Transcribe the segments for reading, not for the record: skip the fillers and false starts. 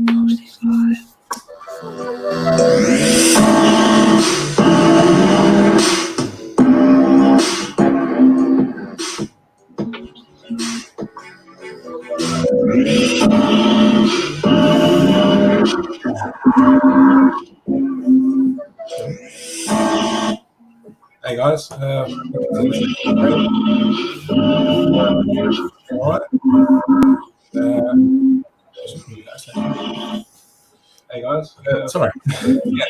Post this live. Hey guys, all right. Hey guys, sorry. Yeah.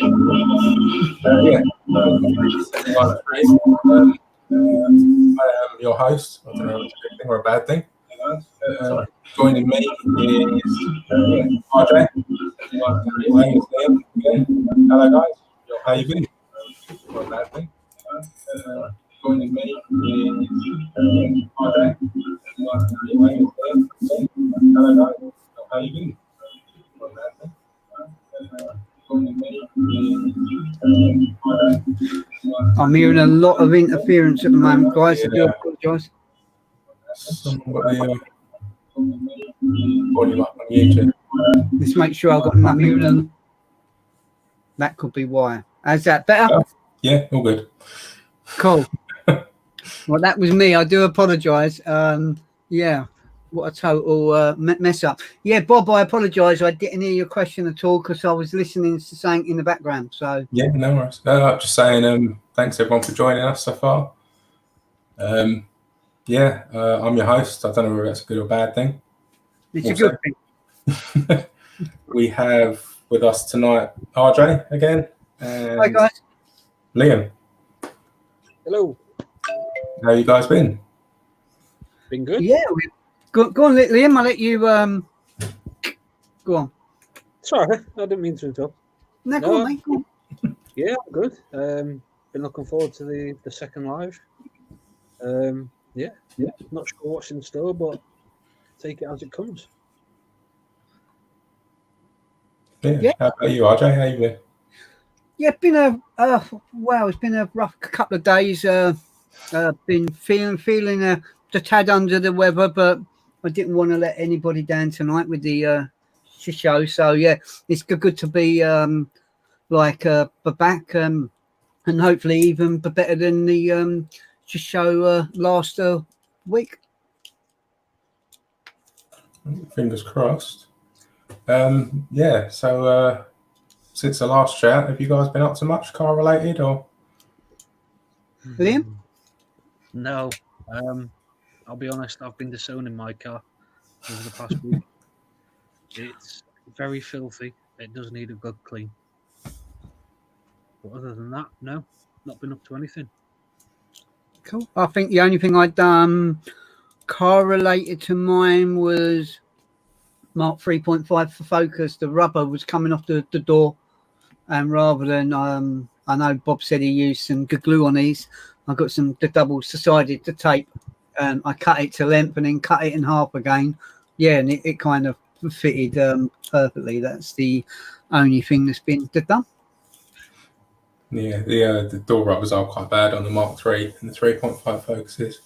I am your host. I don't know if it's a good thing or a bad thing. Hey guys, joining me is RJ. Hello guys, how you been? Or a bad thing. Joining me is RJ. Hello guys, how you been? Or a bad thing. I'm hearing a lot of interference at the moment, guys. I do apologise. Volume up on YouTube. Let's make sure I've got nothing. That could be why. Is that better? Yeah, all good. Cool. Well, that was me. I do apologise. Yeah, what a total mess up. Yeah, Bob, I apologise. I didn't hear your question at all because I was listening to something in the background. So yeah, no worries. I'm just saying, thanks everyone for joining us so far. Yeah, I'm your host. I don't know whether that's a good or bad thing. It's also a good thing. We have with us tonight RJ again. And hi guys. Liam. Hello. How you guys been? Been good. Yeah, go on, Liam. I'll let you go on. Sorry, I didn't mean to interrupt. No, go on, mate. Go on. Yeah, I'm good. Been looking forward to the second live. Yeah, not sure what's in store, but take it as it comes. Yeah. How about you, RJ? How you been? Yeah, it's been it's been a rough couple of days. Been feeling a tad under the weather, but I didn't want to let anybody down tonight with the show. So yeah, it's good to be back and hopefully even better than the show last week. Fingers crossed. Yeah, so since the last chat, have you guys been up to much car related or? Liam? No. I'll be honest, I've been disowning my car over the past week. It's very filthy. It does need a good clean. But other than that, no, not been up to anything. Cool. I think the only thing I'd done car related to mine was Mark 3.5 for Focus. The rubber was coming off the door, and rather than I know Bob said he used some good glue on these, I got the double-sided tape, and I cut it to length and then cut it in half again. Yeah, and it kind of fitted perfectly. That's the only thing that's been done. Yeah, the door rubbers are quite bad on the Mark III and the 3.5 Focuses.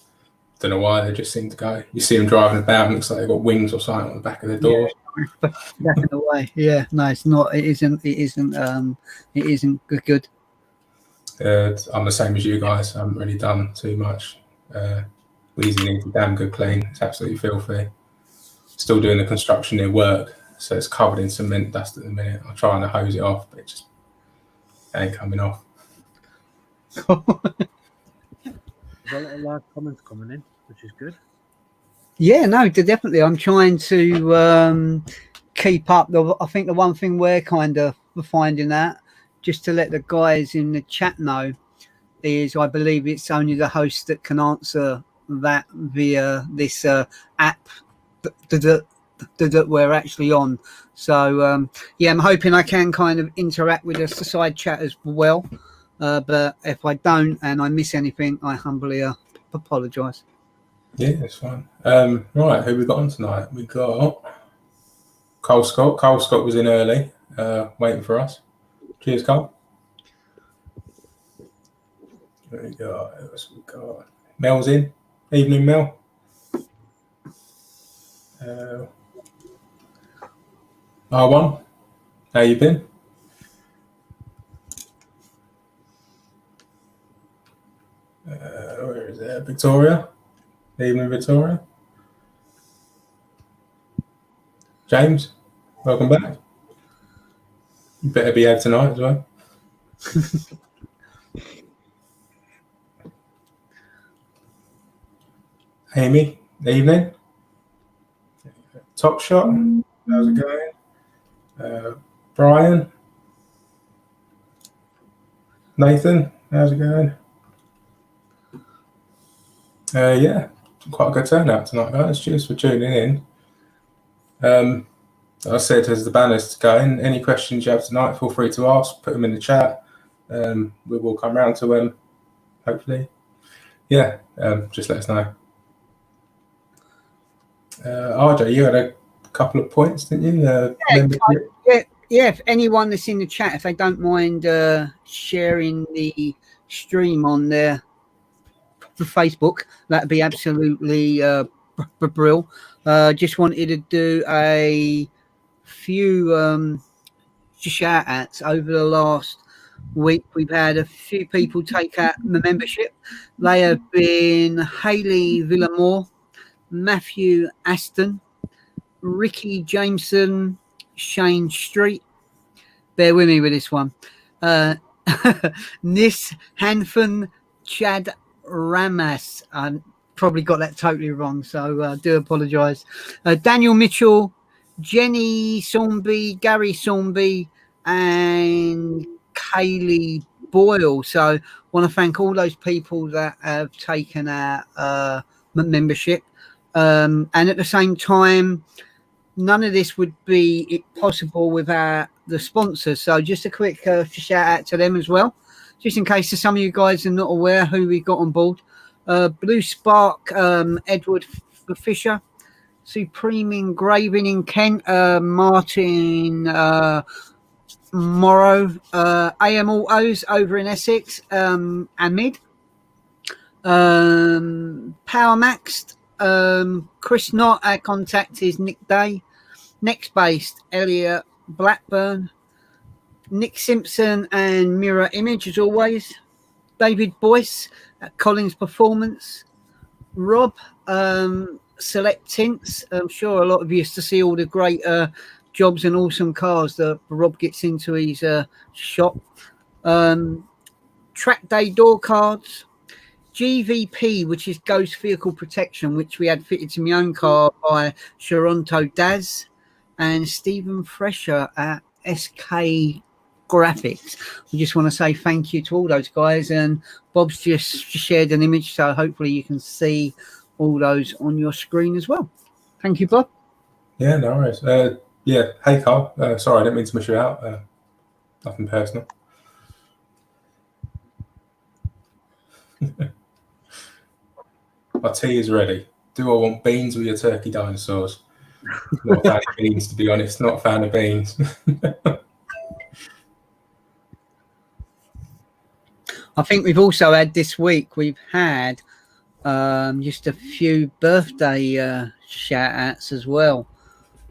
Don't know why, they just seem to go. You see them driving about, it looks like they've got wings or something on the back of their doors. Yeah, back in the way. Yeah, no, it's not. It isn't good. I'm the same as you guys. I haven't really done too much. Wheezy needs a damn good clean. It's absolutely filthy. Still doing the construction near work, so it's covered in cement dust at the minute. I'm trying to hose it off, but it just ain't coming off. There's a lot of live comments coming in, which is good. Yeah, no, definitely. I'm trying to keep up. I think the one thing we're kind of finding out, just to let the guys in the chat know, is I believe it's only the host that can answer that via this app that we're actually on. So yeah, I'm hoping I can kind of interact with the side chat as well. But if I don't and I miss anything, I humbly apologise. Yeah, it's fine. Right, who we got on tonight? We got Cole Scott. Cole Scott was in early, waiting for us. Cheers, Cole. Who we got? Who else we got? Mel's in. Evening, Mel. R1, how you been? Where is it? Victoria? Evening, Victoria. James, welcome back. You better behave tonight as well. Amy, evening. Top Shot, how's it going? Brian, Nathan, how's it going? Yeah, quite a good turnout tonight, guys. Cheers for tuning in. I said, as the banners going, any questions you have tonight, feel free to ask, put them in the chat. We will come round to them, hopefully. Yeah, just let us know. RJ, you had a couple of points, didn't you? Yeah, if anyone that's in the chat, if they don't mind sharing the stream on their Facebook, that'd be absolutely brilliant. Just wanted to do a few shout outs over the last week. We've had a few people take out the membership. They have been Hayley Villamore, Matthew Aston, Ricky Jameson, Shane Street. Bear with me with this one. Nis Hanfan, Chad Ramas. I probably got that totally wrong, so I do apologise. Daniel Mitchell, Jenny Sawnby, Gary Sawnby, and Kaylee Boyle. So I want to thank all those people that have taken our membership. And at the same time, none of this would be possible without the sponsors. So just a quick shout out to them as well, just in case some of you guys are not aware who we got on board. BlueSpark, Edward Fisher, Supreme Engraving in Kent, Martin Morrow, AM Autos over in Essex, Amid, Power Maxed, Chris Knott. Our contact is Nick Day. NEXTBASE, Elliot Blackburn, Nick Simpson and Mirror Image as always, David Boyce at Collins Performance, Rob, Select Tints. I'm sure a lot of you used to see all the great jobs and awesome cars that Rob gets into his shop. Track Day Door Cards, GVP, which is Ghost Vehicle Protection, which we had fitted to my own car by Sharonto Daz, and Stephen Fresher at SK Graphix. We just want to say thank you to all those guys, and Bob's just shared an image, so hopefully you can see all those on your screen as well. Thank you, Bob. Yeah, no worries. Yeah, hey Carl, sorry, I didn't mean to miss you out. Nothing personal. My tea is ready. Do I want beans or your turkey dinosaurs? Not a fan of beans, to be honest. Not a fan of beans. I think we've also had this week, we've had just a few birthday shout outs as well.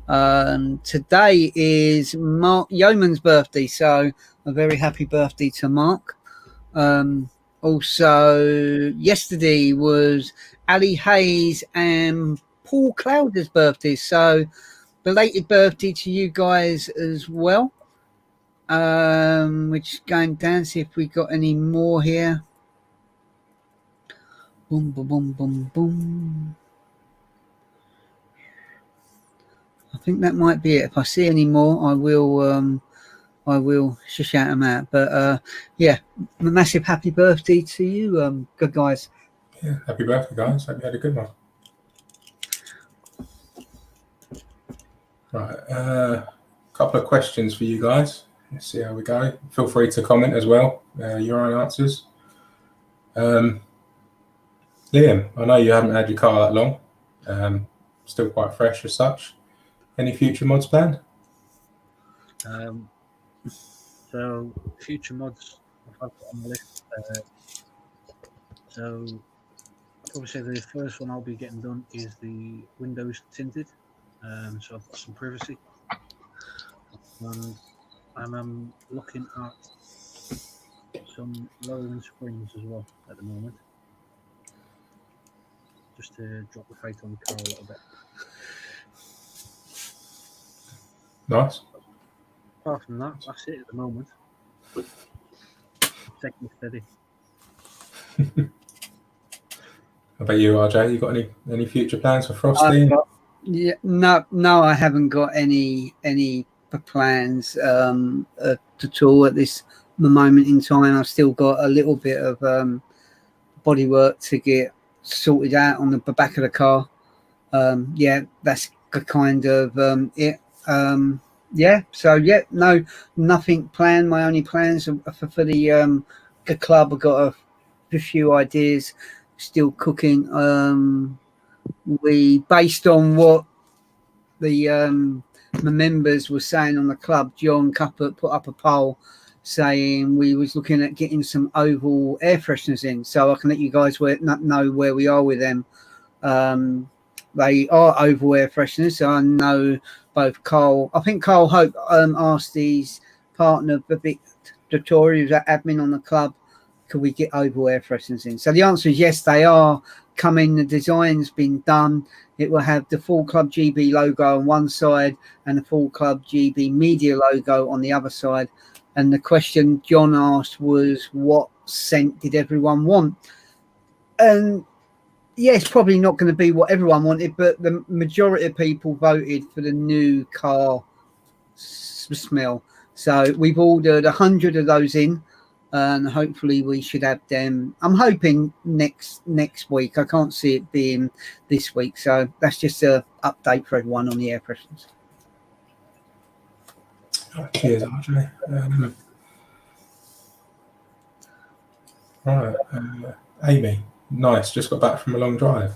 Today is Mark Yeoman's birthday, so a very happy birthday to Mark. Also, yesterday was Ali Hayes and Paul Clowder's birthday, so belated birthday to you guys as well. Which is going down, see if we got any more here. Boom, boom, boom, boom, boom. I think that might be it. If I see any more, I will shout them out. But yeah, a massive happy birthday to you, good guys. Yeah, happy birthday, guys. Hope you had a good one. Right, couple of questions for you guys. Let's see how we go. Feel free to comment as well, your own answers. Liam, I know you haven't had your car that long. Still quite fresh as such. Any future mods planned? So future mods I've got on the list. So I'll probably say the first one I'll be getting done is the windows tinted. So I've got some privacy. and I'm looking at some lowering springs as well at the moment, just to drop the height on the car a little bit. Nice. Apart from that, that's it at the moment. Taking it steady. How about you, RJ? You got any future plans for Frosty? Yeah, no, I haven't got any plans at all at this moment in time. I've still got a little bit of bodywork to get sorted out on the back of the car. Yeah, that's kind of it. Yeah, so yeah, no, nothing planned. My only plans are for the club. I've got a few ideas still cooking. We, based on what the members were saying on the club, John Cuppert put up a poll saying we was looking at getting some oval air fresheners in, so I can let you guys know where we are with them. They are oval air fresheners, so I know both Carl, I think Carl Hope asked his partner Victoria, who's at admin on the club, could we get oval air fresheners in? So the answer is yes, they are coming. The design's been done. It will have the Full Club GB logo on one side and the Full Club GB Media logo on the other side. And the question John asked was, what scent did everyone want? And yeah, it's probably not going to be what everyone wanted, but the majority of people voted for the new car smell. So we've ordered 100 of those in, and hopefully we should have them. I'm hoping next week. I can't see it being this week, so that's just an update for everyone on the air fresheners. Cheers, RJ. Right, Amy, nice. Just got back from a long drive.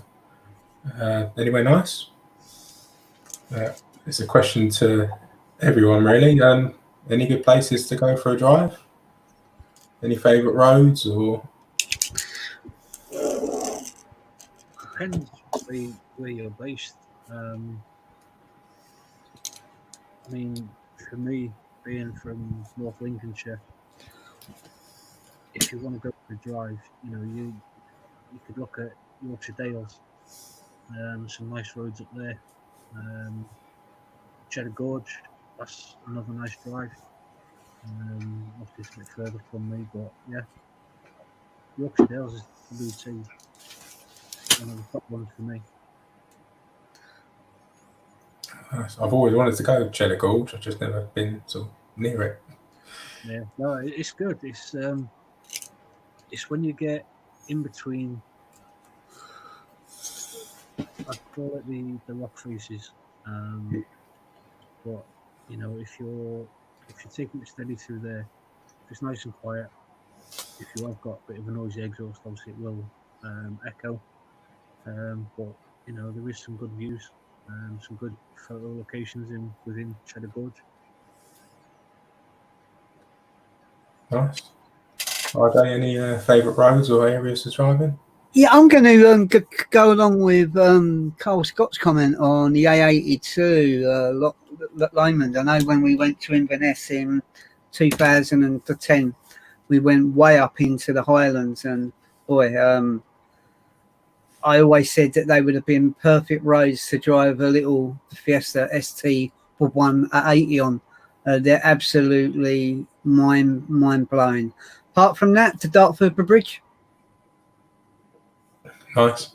Anywhere nice? It's a question to everyone, really. Any good places to go for a drive? Any favourite roads or? Depends where you're based. I mean, for me, being from North Lincolnshire, if you want to go for a drive, you could look at Yorkshire Dales. Some nice roads up there. Cheddar Gorge, that's another nice drive. Obviously it's a bit further from me, but yeah, Yorkshire Dales is probably one of the top ones for me. I've always wanted to go to Cheddar Gorge. I've just never been sort of near it. Yeah, no, it's good. It's when you get in between. I'd call it the rock faces. But if you're taking it steady through there, if it's nice and quiet, if you have got a bit of a noisy exhaust, obviously it will echo. But there is some good views, some good photo locations within Cheddar Gorge. Nice. Are there any favourite roads or areas to drive in? Yeah, I'm going to go along with Carl Scott's comment on the A82 Lomond. I know when we went to Inverness in 2010, we went way up into the Highlands, and boy, I always said that they would have been perfect roads to drive a little Fiesta ST with one at 80 on. They're absolutely mind blowing. Apart from that, to Dartford Bridge. Nice.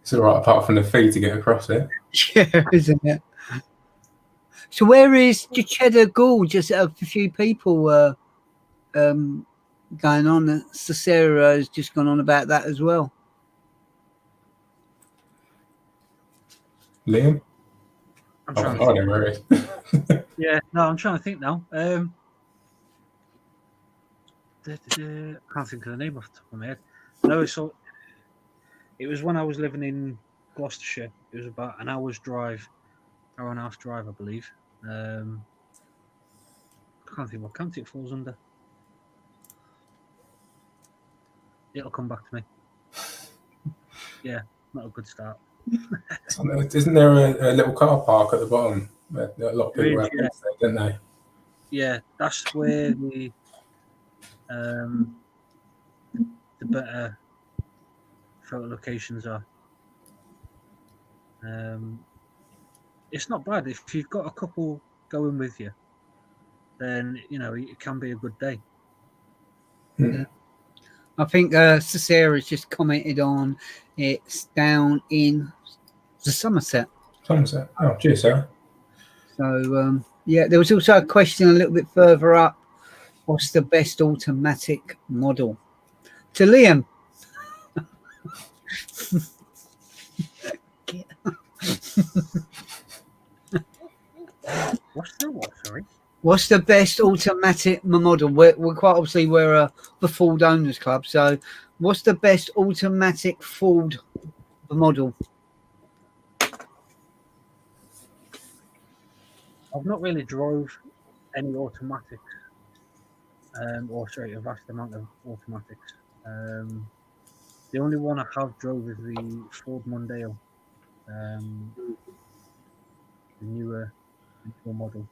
It's all right, apart from the fee to get across it. Yeah, isn't it? So where is the Cheddar Gorge? Just a few people going on. Cicero has just gone on about that as well. Liam? I'm trying to think. Where it is. Yeah, no, I'm trying to think now. I can't think of the name off the top of my head. No, so it was when I was living in Gloucestershire. It was about an hour and a half drive, I believe. I can't think what county it falls under. It'll come back to me. Yeah, not a good start. Isn't there a little car park at the bottom? Where a lot of people There is, have been, don't they? Yeah, that's where the better photo locations are. It's not bad if you've got a couple going with you. Then it can be a good day. Yeah. I think Sarah's just commented on it's down in the Somerset. Somerset. Oh, cheers, Sarah. So yeah, there was also a question a little bit further up. What's the best automatic model? To Liam. What's the what? Sorry. What's the best automatic model? We're quite obviously we're the Ford Owners Club. So, what's the best automatic Ford model? I've not really drove any automatics, or sorry, a vast amount of automatics. The only one I have drove is the Ford Mondeo, the newer model,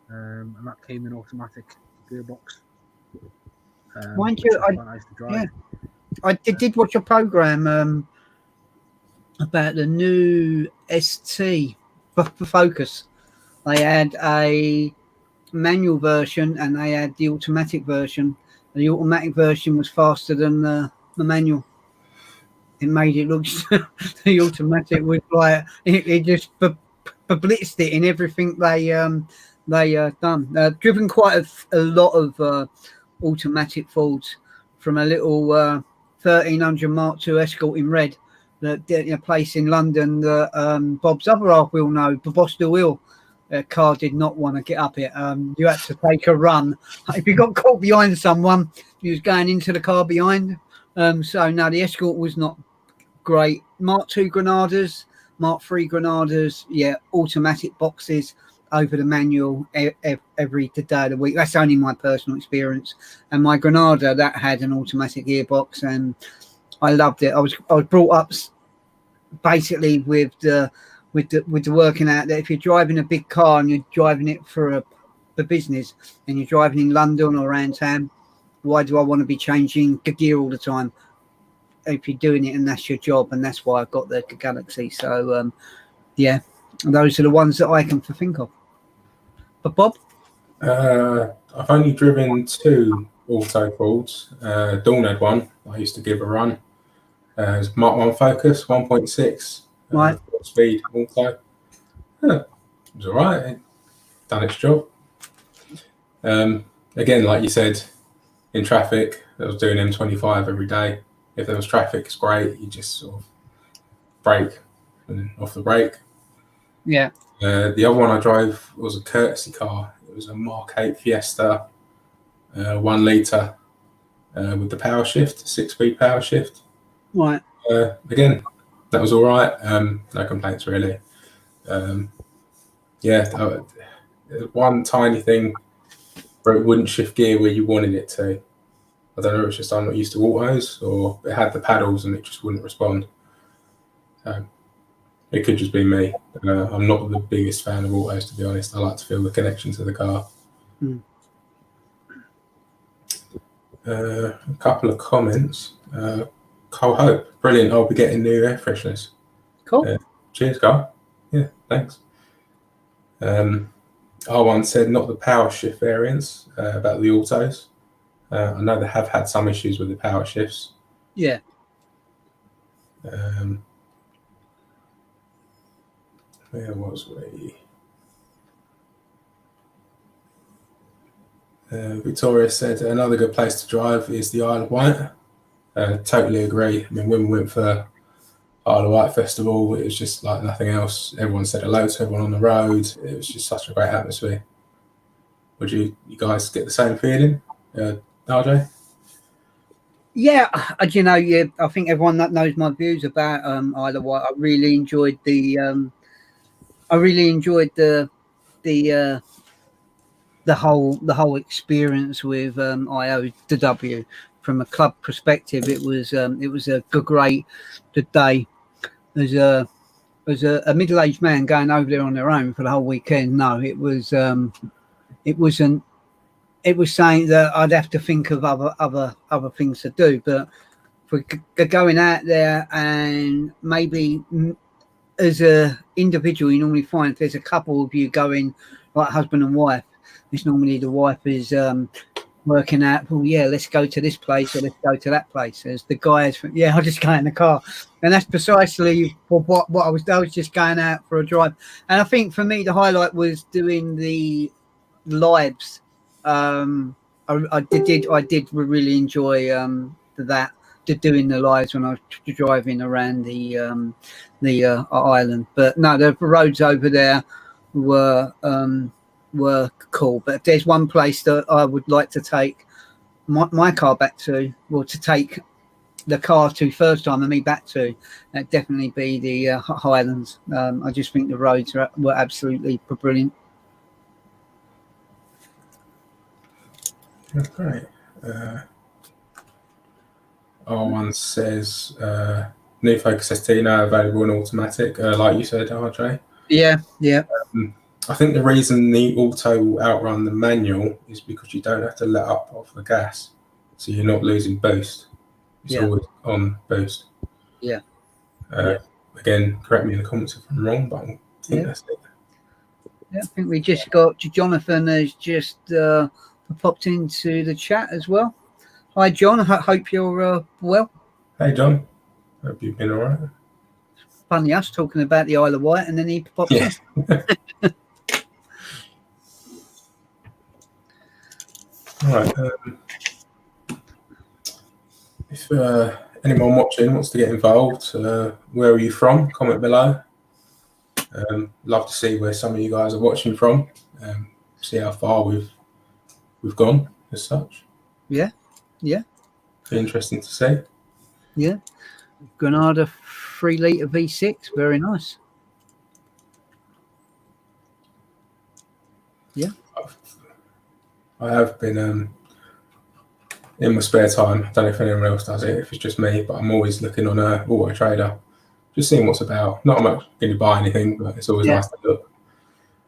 and that came in automatic gearbox. Mind you, nice to drive. Yeah, I did watch a program about the new ST for Focus. They had a manual version and they had the automatic version. The automatic version was faster than the manual. It made it look the automatic was like it just blitzed it in everything they done. Driven quite a lot of automatic Fords from a little 1300 Mark II Escort in red, a place in London that Bob's other half will know, Bobostel Hill. Car did not want to get up it. You had to take a run. If you got caught behind someone, you was going into the car behind. So no, the Escort was not great. Mark II Granadas, Mark III Granadas, yeah, automatic boxes over the manual every day of the week. That's only my personal experience. And my Granada, that had an automatic gearbox, and I loved it. I was brought up basically with the working out that if you're driving a big car and you're driving it for business and you're driving in London or around town, why do I want to be changing the gear all the time? If you're doing it and that's your job, and that's why I've got the Galaxy. So yeah, those are the ones that I can think of. But Bob? I've only driven 2 auto Fords. Dawn had one I used to give a run. It was Mark 1 Focus 1.6. Right. Speed auto. Yeah, it was all right. It done its job. Again, like you said, in traffic, I was doing M25 every day. If there was traffic, it's great. You just sort of brake and then off the brake. Yeah. The other one I drove was a courtesy car. It was a Mark 8 Fiesta, 1 litre with the power shift, 6-speed power shift. Right. Again, that was all right. No complaints really. Yeah, one tiny thing where it wouldn't shift gear where you wanted it to. I don't know if it's just I'm not used to autos, or it had the paddles and it just wouldn't respond. It could just be me. I'm not the biggest fan of autos, to be honest. I like to feel the connection to the car. A couple of comments. Cole Hope, brilliant. I'll be getting new air fresheners. Cool. Cheers, Carl. Yeah, thanks. R1 said not the power shift variants about the autos. I know they have had some issues with the power shifts. Yeah. Where was we? Victoria said another good place to drive is the Isle of Wight. Totally agree. I mean, when we went for Isle of Wight Festival, it was just like nothing else. Everyone said hello to everyone on the road. It was just such a great atmosphere. Would you guys get the same feeling, RJ? Yeah, yeah. I think everyone that knows my views about Isle of Wight, I really enjoyed the whole experience with IOW. From a club perspective, it was a great day. There's as a middle-aged man going over there on their own for the whole weekend, no, it wasn't. It was saying that I'd have to think of other things to do. But for going out there, and maybe as a individual, you normally find if there's a couple of you going, like husband and wife, it's normally the wife is working out, well, yeah, let's go to this place or let's go to that place. As the guys, yeah, I'll just go in the car. And that's precisely what I was just going out for a drive. And I think for me, the highlight was doing the lives. I did really enjoy that, doing the lives when I was driving around the island. But no, the roads over there were cool. But if there's one place that I would like to take my car back to, or to take the car to first time and me back to, that'd definitely be the Highlands. I just think the roads were absolutely brilliant. That's great. R1 says new Focus ST now available in automatic, like you said, RJ. Yeah. I think the reason the auto will outrun the manual is because you don't have to let up off the gas, so you're not losing boost. It's always on boost. Yeah. Again, correct me in the comments if I'm wrong, but I think that's it. Yeah, I think we just got Jonathan has just popped into the chat as well. Hi, John. I hope you're well. Hey, John. Hope you've been all right. Funny us talking about the Isle of Wight, and then he pops in. All right. If anyone watching wants to get involved, where are you from? Comment below. Love to see where some of you guys are watching from. See how far we've gone as such. Yeah. Be interesting to see. Yeah. Granada 3-litre V6, very nice. Yeah. I have been in my spare time. I don't know if anyone else does it, if it's just me, but I'm always looking on Auto Trader, just seeing what's about. Not much going to buy anything, but it's always nice to look.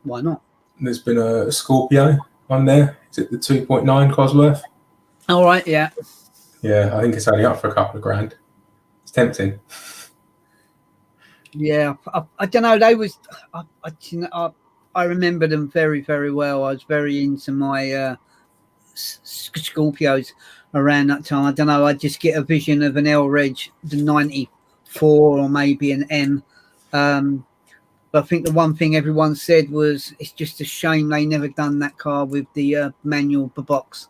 Why not? There's been a Scorpio on there. Is it the 2.9 Cosworth? All right, yeah. Yeah, I think it's only up for a couple of grand. It's tempting. Yeah, I don't know. They was I remember them very, very well. I was very into my Scorpios around that time. I don't know. I just get a vision of an L Reg, the 94 or maybe an M. But I think the one thing everyone said was it's just a shame they never done that car with the manual box.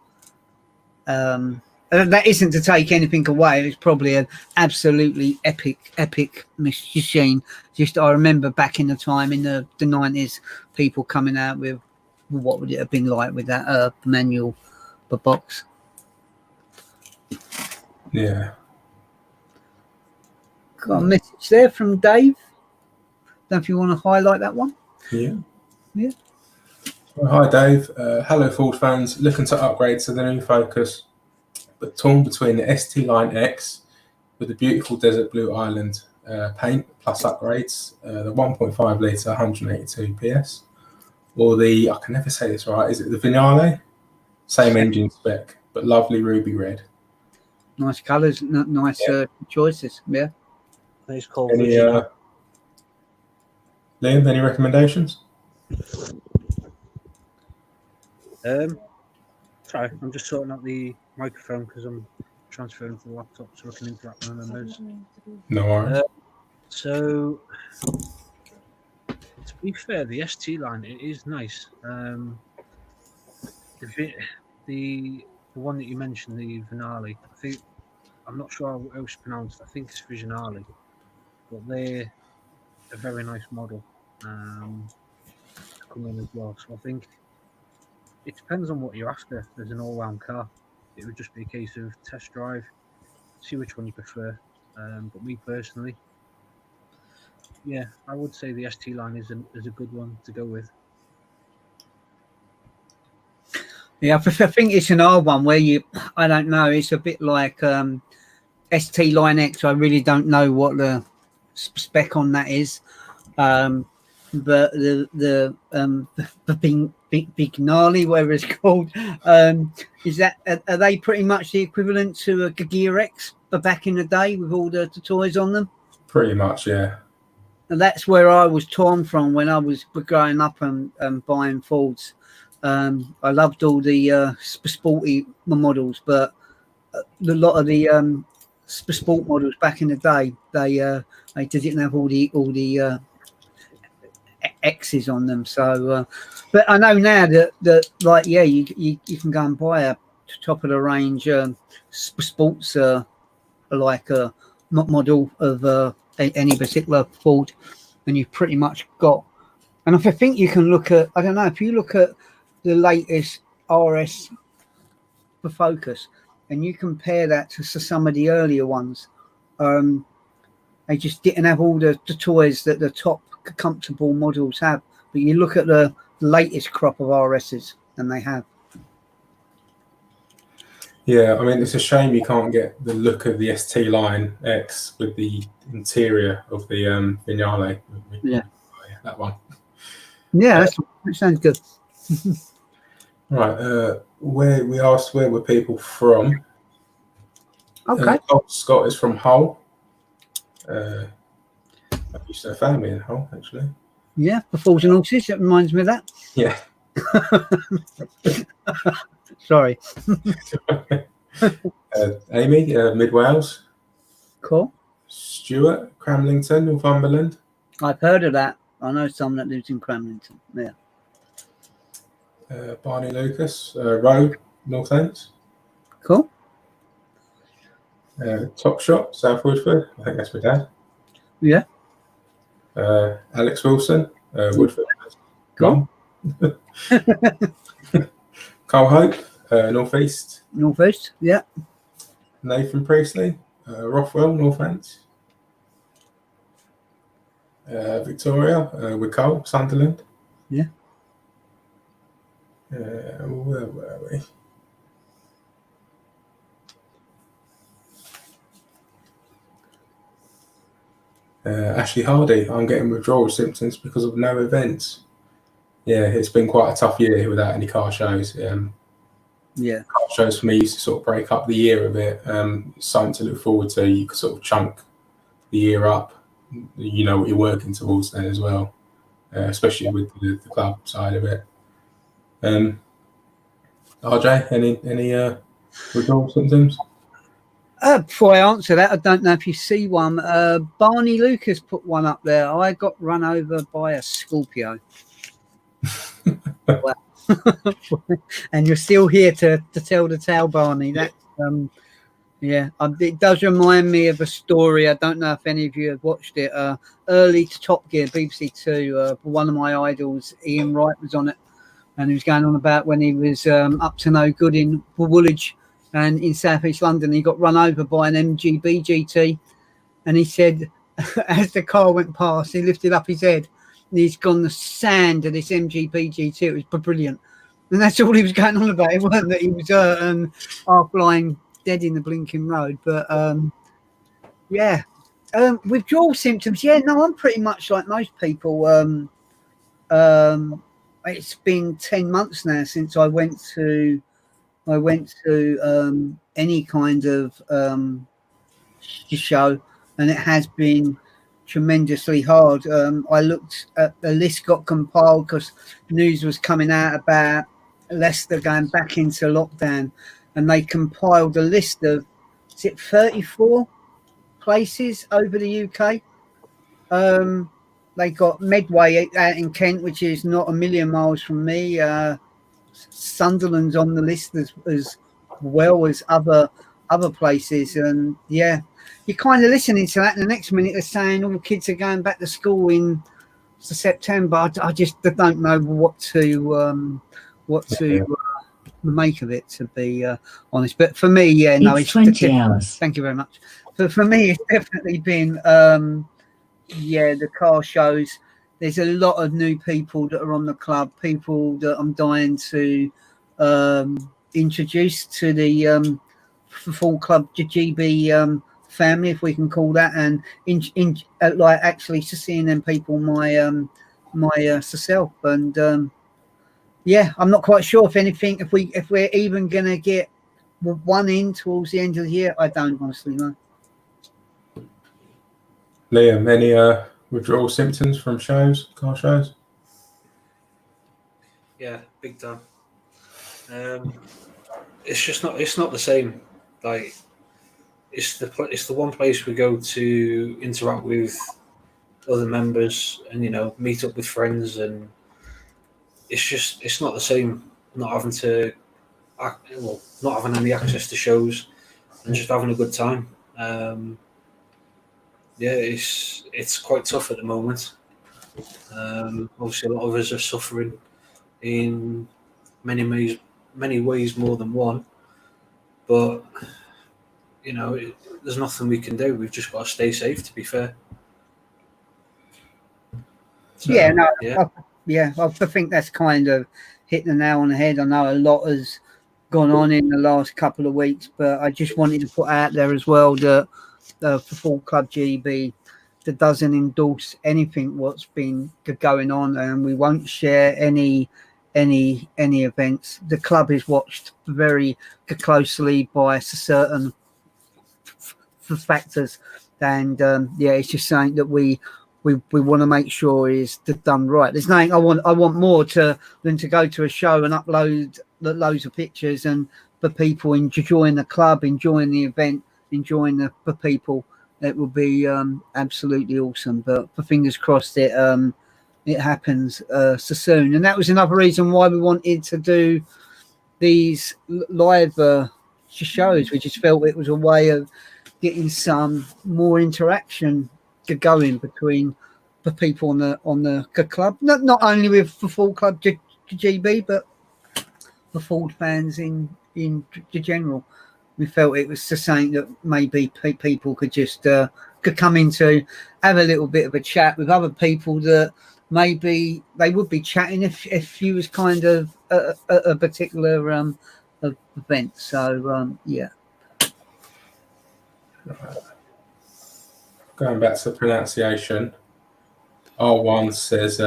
That isn't to take anything away. It's probably an absolutely epic machine. Just I remember back in the time in the 90s, people coming out with what would it have been like with that manual box. Yeah. Got a message there from Dave. Don't know if you want to highlight that one. Yeah. Well, hi Dave. Hello Ford fans. Looking to upgrade to the new Focus, but torn between the ST Line X with the beautiful desert blue island paint plus upgrades, the 1.5 litre 182 PS, or the, I can never say this right, is it the Vignale? Same engine spec, but lovely ruby red. Nice colours, nice choices. Yeah. It's called Liam, any recommendations? Sorry, I'm just sorting out the microphone because I'm transferring to the laptop so I can interact with the members. No worries. So, to be fair, the ST line, it is nice. The one that you mentioned, the Vignale, I'm not sure how it's pronounced. I think it's Vignale, but they're a very nice model to come in as well. So I think it depends on what you're after. There's an all-round car. It would just be a case of test drive, see which one you prefer. But me personally, yeah, I would say the ST line is a good one to go with. Yeah, I think it's an odd one where I don't know, it's a bit like ST Line X. I really don't know what the spec on that is. But the big gnarly, whatever it's called, is that are they pretty much the equivalent to a Gear-X, but back in the day with all the toys on them? Pretty much, yeah. And that's where I was torn from when I was growing up and buying Fords. I loved all the sporty models, but a lot of the sport models back in the day, they didn't have all the X's on them. So, but I know now that like, yeah, you can go and buy a top of the range sports like a model of any particular Ford, and you've pretty much got. And if I think you can look at, I don't know, if you look at the latest RS for Focus and you compare that to some of the earlier ones, they just didn't have all the toys that the top comfortable models have. But you look at the latest crop of RSs and they have. Yeah, I mean, it's a shame you can't get the look of the ST Line X with the interior of the Vignale. Yeah. Oh, yeah, that one. Yeah, that sounds good. Right, where we asked where were people from. Okay. Scott is from Hull. I used to have family in Hull, actually. Yeah, the Falls and Horses, that reminds me of that. Yeah. Sorry. Amy, Mid Wales. Cool. Stuart, Cramlington, Northumberland. I've heard of that. I know someone that lives in Cramlington. Yeah. Barney Lucas, Rowe, North Ends. Cool. Top Shot, South Woodford. I think that's my dad. Yeah. Alex Wilson, Woodford. Cool. Carl Hope, North East. North East, yeah. Nathan Priestley, Rothwell, North Ends. Victoria, with Cole, Sunderland. Yeah. Where were we? Ashley Hardy, I'm getting withdrawal symptoms because of no events. Yeah, it's been quite a tough year without any car shows. Yeah. Car shows for me used to sort of break up the year a bit. It's something to look forward to. You could sort of chunk the year up. You know what you're working towards then as well, especially with the club side of it. RJ, any withdrawal symptoms? Before I answer that, I don't know if you see one. Barney Lucas put one up there. I got run over by a Scorpio. Wow. And you're still here to tell the tale, Barney. That yeah, it does remind me of a story. I don't know if any of you have watched it. Early to Top Gear, BBC Two. One of my idols, Ian Wright, was on it, and he was going on about when he was up to no good in Woolwich and in southeast London. He got run over by an MGB GT, and he said, as the car went past, he lifted up his head. And he's gone the sand of this MGB GT. It was brilliant, and that's all he was going on about. It wasn't that he was half lying dead in the blinking road, but yeah. Withdrawal symptoms. Yeah, no, I'm pretty much like most people. It's been 10 months now since I went to any kind of show, and it has been tremendously hard. I looked at the list, got compiled because news was coming out about Leicester going back into lockdown, and they compiled a list of, is it 34 places over the UK? They got Medway out in Kent, which is not a million miles from me. Sunderland's on the list as well as other places, and yeah, you're kind of listening to that, and the next minute they're saying all the kids are going back to school in September. I just don't know what to make of it, to be honest. But for me, yeah, no, it's 20 hours. Thank you very much. But for me, it's definitely been yeah, the car shows. There's a lot of new people that are on the club, people that I'm dying to introduce to the full club GB family, if we can call that, and like actually to seeing them people myself. And yeah, I'm not quite sure if we're even gonna get one in towards the end of the year. I don't honestly know. Liam, any withdrawal symptoms from car shows? Yeah, big time. It's not the same. Like it's the one place we go to interact with other members and meet up with friends, and it's not the same. Not having to, not having any access to shows and just having a good time. Yeah, it's quite tough at the moment. Obviously, a lot of us are suffering in many ways more than one. But there's nothing we can do. We've just got to stay safe. To be fair. So, yeah, no, yeah. I think that's kind of hit the nail on the head. I know a lot has gone on in the last couple of weeks, but I just wanted to put out there as well that for Full Club GB, that doesn't endorse anything what's been going on, and we won't share any events. The club is watched very closely by certain factors, and yeah, it's just something that we want to make sure is done right. There's nothing I want more than to go to a show and upload loads of pictures and for people enjoying the club, enjoying the event, enjoying the people. It will be absolutely awesome. But for fingers crossed, it happens so soon. And that was another reason why we wanted to do these live shows. We just felt it was a way of getting some more interaction going between the people on the club, not only with the Full Club GB, but the Ford fans in general. We felt it was the same that maybe people could just could come into, have a little bit of a chat with other people that maybe they would be chatting if you was kind of a particular event. So yeah. Going back to the pronunciation, R1 says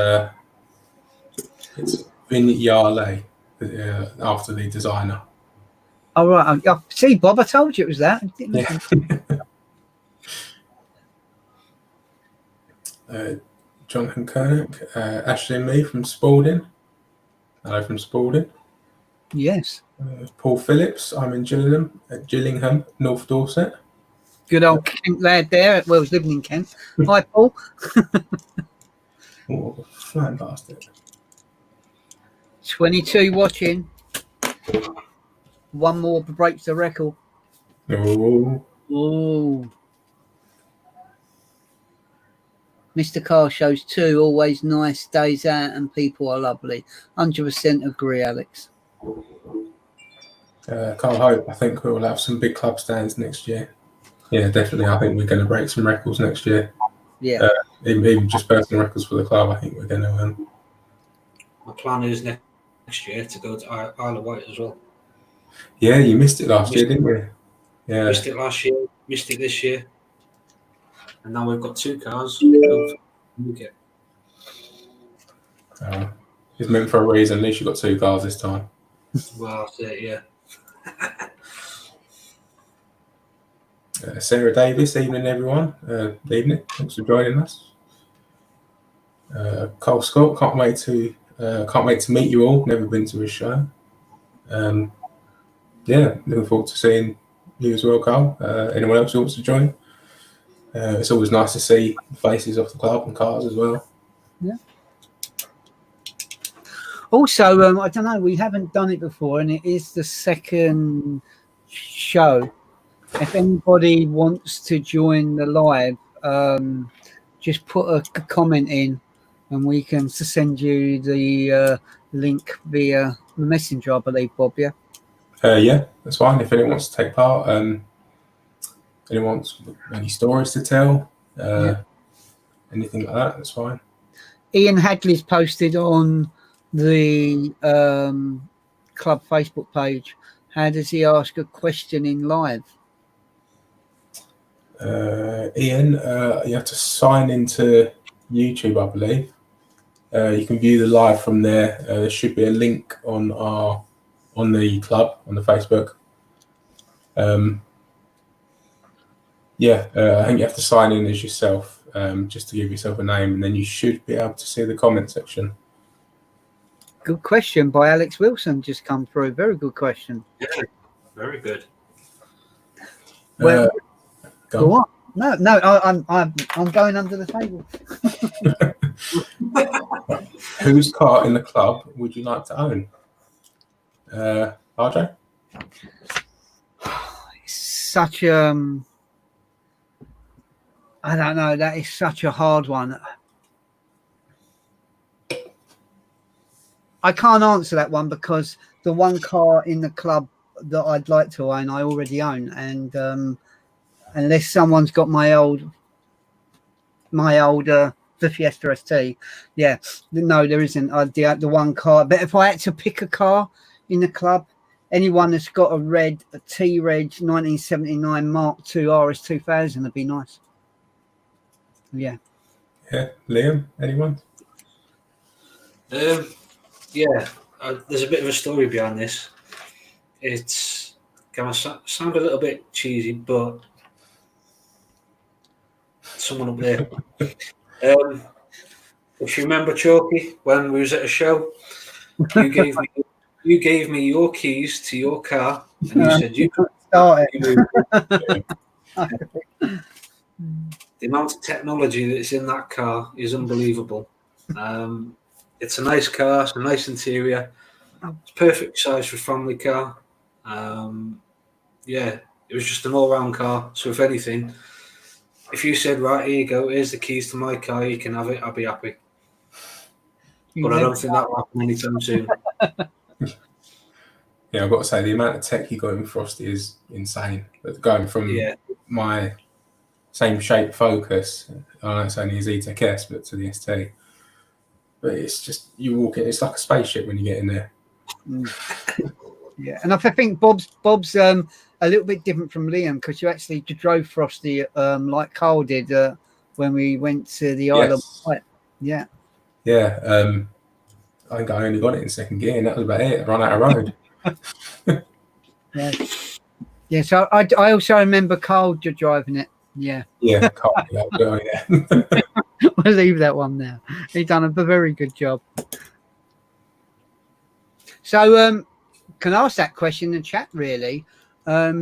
it's Vinyale after the designer. All right. See, Bob, I told you it was that. Jonathan Koenig, Ashley and me from Spalding. Hello from Spalding. Yes. Paul Phillips, I'm in Gillingham, North Dorset. Good old Kent lad there. Well, he's living in Kent. Hi, Paul. Oh, flying bastard. 22 watching. One more breaks the record. Oh. Mr. Carr shows 2, always nice, days out, and people are lovely. 100% agree, Alex. Can't hope. I think we'll have some big club stands next year. Yeah, definitely. I think we're going to break some records next year. Yeah. Even just personal records for the club. I think we're going to. My plan is next year to go to Isle of Wight as well. Yeah, you missed it last year, didn't you? Yeah. Missed it last year. Missed it this year. And now we've got 2 cars. It's meant for a reason. At least you've got 2 cars this time. Well, that's it, yeah. Sarah Davis, evening everyone. Evening, thanks for joining us. Cole Scott, can't wait to meet you all. Never been to a show. Yeah, looking forward to seeing you as well, Carl. Anyone else who wants to join? It's always nice to see the faces of the club and cars as well. Yeah. Also, I don't know, we haven't done it before, and it is the second show. If anybody wants to join the live, just put a comment in, and we can send you the link via the messenger, I believe, Bob. Yeah. Yeah, that's fine. If anyone wants to take part, anyone wants any stories to tell, anything like that, that's fine. Ian Hadley's posted on the club Facebook page. How does he ask a question in live? Ian, you have to sign into YouTube, I believe. You can view the live from there. There should be a link on the club on the Facebook. I think you have to sign in as yourself, just to give yourself a name, and then you should be able to see the comment section. Good question by Alex Wilson just come through. Very good question. Yeah, very good. Well, go on. No, I'm going under the table. Whose car in the club would you like to own? RJ? It's such I don't know. That is such a hard one. I can't answer that one because the one car in the club that I'd like to own, I already own, and unless someone's got my old the Fiesta ST, yeah, no, there isn't. The one car. But if I had to pick a car in the club, anyone that's got a T-Reg 1979 Mark II RS 2000 would be nice. Yeah. Yeah, Liam, anyone? There's a bit of a story behind this. It's going to sound a little bit cheesy, but someone up there. If you remember, Chalky, when we was at a show, you gave me your keys to your car, and you said you could start it. The amount of technology that's in that car is unbelievable. It's a nice car, it's a nice interior, it's perfect size for a family car. It was just an all-round car. So if anything, if you said, right, here you go, here's the keys to my car, you can have it, I'll be happy. But I don't think that will happen anytime soon. Yeah, I've got to say, the amount of tech you got in Frosty is insane. But going from my same shape Focus, I know it's only a ZTEC S, but to the ST. But it's just, you walk in, it's like a spaceship when you get in there. Yeah, and I think Bob's a little bit different from Liam because you actually drove Frosty like Carl did when we went to the Isle of Wight. Yeah. Yeah, I think I only got it in second gear, and that was about it. I ran out of road. Yeah. So I also remember Carl driving it. Yeah. Yeah, Carl. Yeah. We'll leave that one there. He done a very good job. So can I ask that question in the chat? Really, as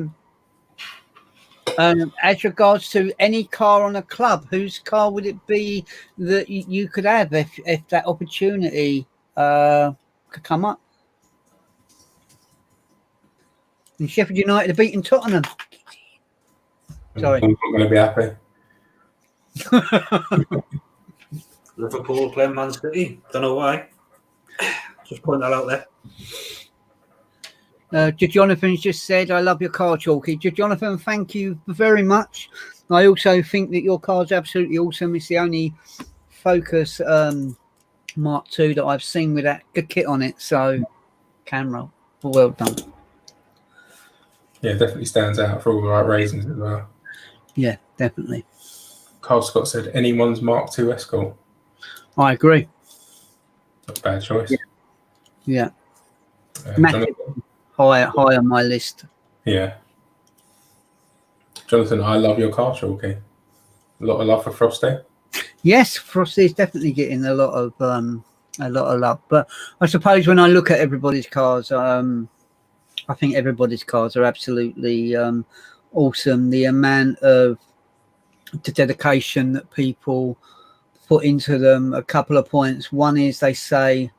regards to any car on a club, whose car would it be that you could have if that opportunity could come up? And Sheffield United are beating Tottenham. Sorry. I'm not going to be happy. Liverpool playing Man City. Don't know why. Just point that out there. Jonathan's just said, I love your car, Chalky. Jonathan, thank you very much. I also think that your car's absolutely awesome. It's the only Focus Mark II that I've seen with that good kit on it. So, camera, well done. Yeah, definitely stands out for all the right reasons as well. Yeah, definitely. Carl Scott said, anyone's Mark II Escort. I agree. Not a bad choice. Yeah. Massive, high on my list. Yeah. Jonathan, I love your car, Chalky. A lot of love for Frosty. Yes, Frosty is definitely getting a lot of love. But I suppose when I look at everybody's cars, I think everybody's cars are absolutely awesome. The amount of the dedication that people put into them, a couple of points. One is they say,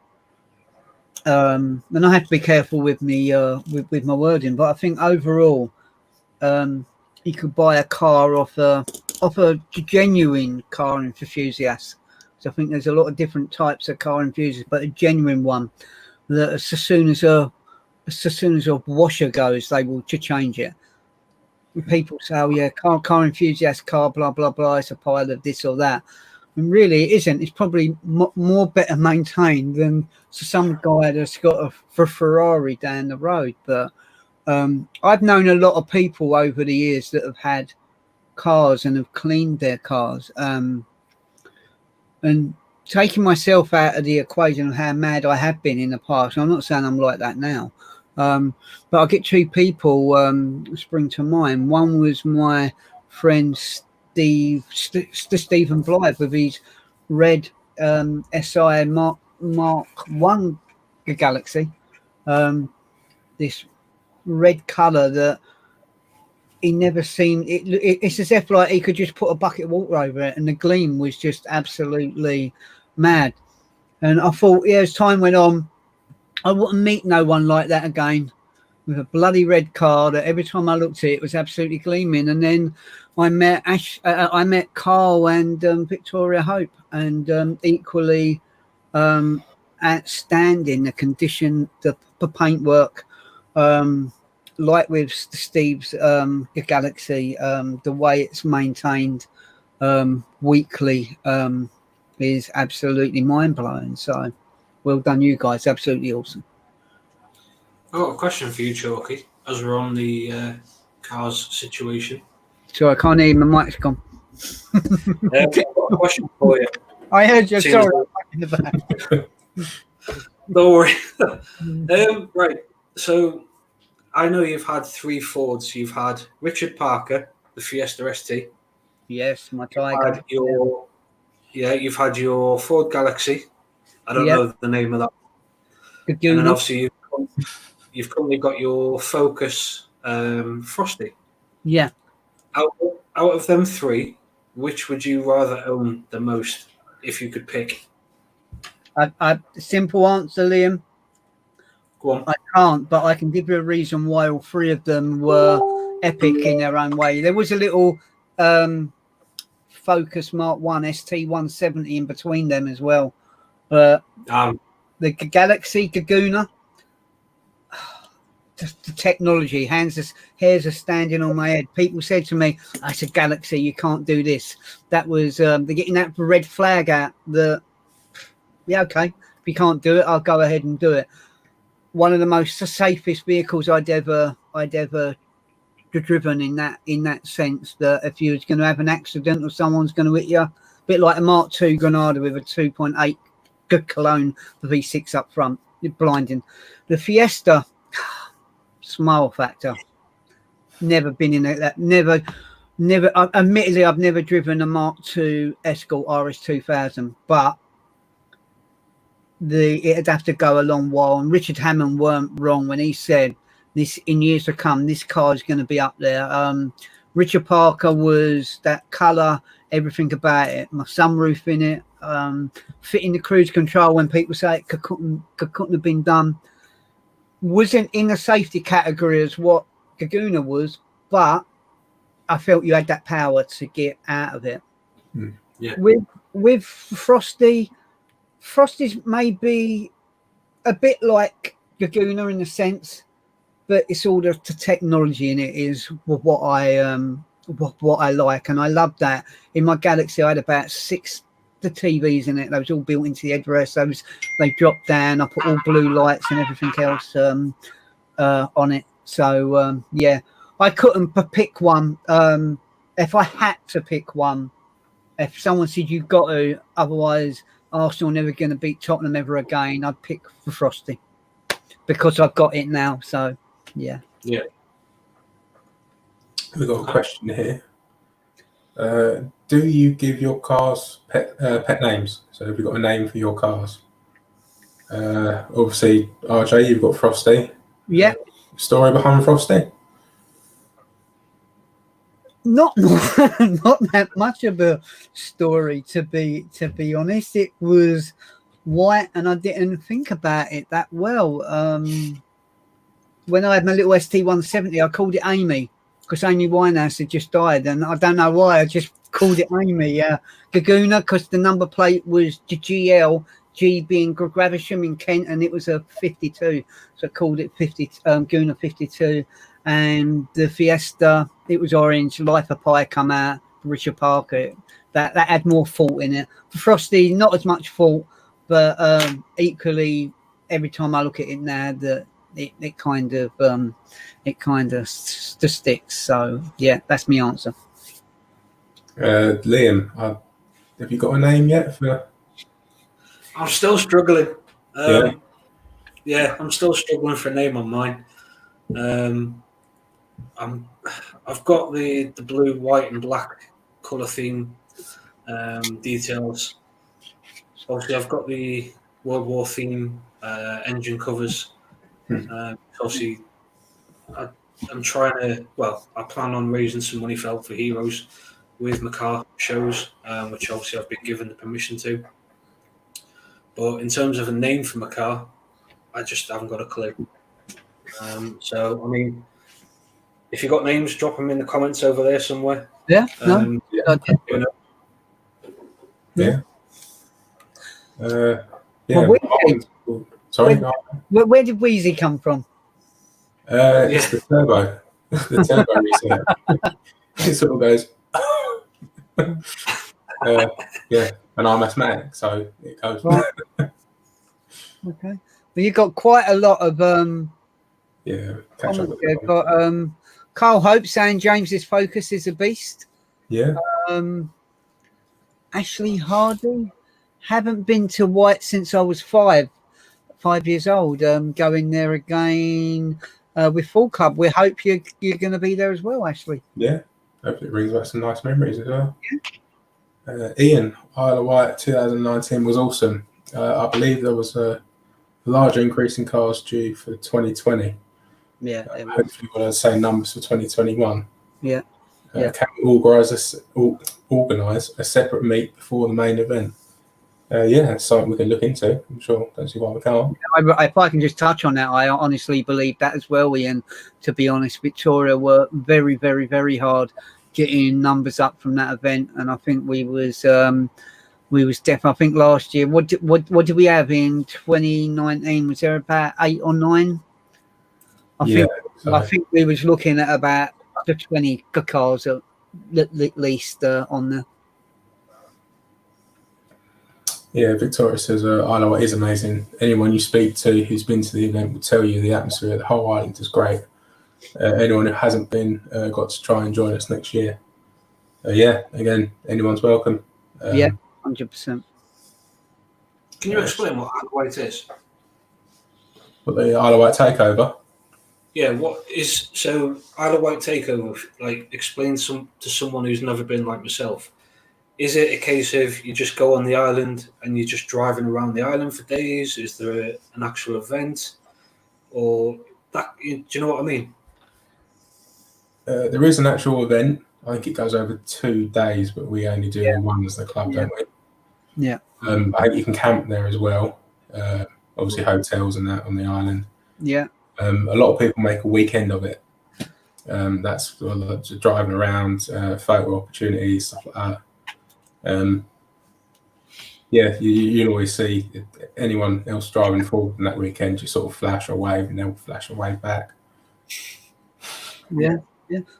and I have to be careful with me with my wording, but I think overall, you could buy a car off a genuine car enthusiast. So I think there's a lot of different types of car enthusiasts, but a genuine one that as soon as a washer goes, they will change it. People say, oh yeah, car enthusiast car, blah blah blah, it's a pile of this or that. And really it isn't. It's probably more better maintained than some guy that's got a Ferrari down the road. But I've known a lot of people over the years that have had cars and have cleaned their cars. And taking myself out of the equation of how mad I have been in the past. I'm not saying I'm like that now. But I get two people spring to mind. One was my friend Stephen Blythe with his red SI Mark 1 Galaxy. This red colour that he never seen. It's as if like he could just put a bucket of water over it, and the gleam was just absolutely mad. And I thought, yeah, as time went on, I wouldn't meet no one like that again, with a bloody red car that every time I looked at it was absolutely gleaming. And then I met Carl and Victoria Hope, and equally outstanding. The condition, the paintwork, like with Steve's Galaxy, the way it's maintained weekly is absolutely mind-blowing. So well done, you guys. Absolutely awesome. I've got a question for you, Chalky, as we're on the cars situation. So I can't hear, my mic's gone. I've got a question for you. I heard you. Seeing Sorry. Don't worry. Right. So I know you've had 3 Fords. You've had Richard Parker, the Fiesta ST. Yes, my Tiger. You've had your Ford Galaxy. I don't know the name of that. And then obviously you've currently got your Focus Frosty. Yeah. Out of them 3, which would you rather own the most if you could pick? Simple answer, Liam. Go on. I can't, but I can give you a reason why all 3 of them were epic in their own way. There was a little Focus Mark 1 ST170 in between them as well. But the Galaxy Gaguna, just the technology, hairs are standing on my head. People said to me, "It's a Galaxy, you can't do this." That was they're getting that red flag out. Yeah, okay, if you can't do it, I'll go ahead and do it. One of the most safest vehicles I'd ever driven in that sense, that if you was going to have an accident or someone's going to hit you, a bit like a Mark II Granada with a 2.8 good Cologne, the V6 up front, blinding. The Fiesta, smile factor. Never been in it. Never. Admittedly, I've never driven a Mark II Escort RS 2000, but it'd have to go a long while. And Richard Hammond weren't wrong when he said this: in years to come, this car is going to be up there. Richard Parker was that colour, everything about it. My sunroof in it, fitting the cruise control when people say it couldn't have been done. Wasn't in the safety category as what Gaguna was, but I felt you had that power to get out of it. Yeah. With Frosty's maybe a bit like Gaguna in a sense, but it's all the technology in it is what I like, and I love that. In my Galaxy, I had about 6 TVs in it. They was all built into the headrest. They dropped down. I put all blue lights and everything else on it. So yeah, I couldn't pick one. If I had to pick one, if someone said you've got to, otherwise Arsenal never going to beat Tottenham ever again, I'd pick for Frosty because I've got it now. So yeah. Yeah. We've got a question here. Do you give your cars pet names? So have you got a name for your cars? Obviously, RJ, you've got Frosty. Yeah. Story behind Frosty? Not that much of a story, to be honest. It was white, and I didn't think about it that well. When I had my little ST170, I called it Amy because Amy Winehouse had just died, and I don't know why. I just called it Amy. Gaguna because the number plate was GL, G being Gravisham in Kent, and it was a 52, so I called it Guna 52. And the Fiesta, it was orange. Life of Pi come out. Richard Parker, that had more fault in it. For Frosty, not as much fault, but equally, every time I look at it now, that it kind of sticks. So yeah, that's my answer. Liam, have you got a name yet for? I'm still struggling. Yeah. Yeah, I'm still struggling for a name on mine. I've got the blue, white, and black color theme details. Obviously, I've got the World War theme engine covers. Obviously, I'm trying to. Well, I plan on raising some money for Help for Heroes with my car shows, which obviously I've been given the permission to. But in terms of a name for my car, I just haven't got a clue. So, I mean, if you've got names, drop them in the comments over there somewhere. Yeah, Yeah. Well, sorry. Where did Wheezy come from? It's the turbo. The turbo reset. It sort of goes. Yeah, and I'm asthmatic, so it goes. Right. Okay. Well, you've got quite a lot of catch up. You've got Carl Hope saying James's Focus is a beast. Yeah. Ashley Hardy, haven't been to White since I was 5 years old. Going there again with Full Club. We hope you're going to be there as well, Ashley. Yeah, hopefully it brings back some nice memories as well. Ian, Isle of Wight 2019 was awesome. I believe there was a large increase in cars due for 2020. Yeah, hopefully we'll have the same numbers for 2021. Yeah. Can we organise a separate meet before the main event? That's something we can look into. I'm sure. Don't see why we can't. If I can just touch on that, I honestly believe that as well, Ian. To be honest, Victoria were very, very, very hard getting numbers up from that event, and I think we was definitely. I think last year, what did we have in 2019? Was there about 8 or 9? I think we was looking at about 20 cars at least on there. Yeah, Victoria says Isle of Wight is amazing. Anyone you speak to who's been to the event will tell you the atmosphere of the whole island is great. Anyone who hasn't been got to try and join us next year. Again, anyone's welcome. 100%. Can you explain what Isle of Wight is? What the Isle of Wight takeover? Yeah, what is Isle of Wight takeover? Like, explain to someone who's never been like myself. Is it a case of you just go on the island and you're just driving around the island for days? Is there an actual event, or that? Do you know what I mean? There is an actual event. I think it goes over 2 days, but we only do one as the club, don't we? Yeah. I think you can camp there as well. Obviously, hotels and that on the island. Yeah. A lot of people make a weekend of it. That's driving around, photo opportunities, stuff like that. You'll always see anyone else driving forward in that weekend. You sort of flash a wave, and they'll flash a wave back. Yeah.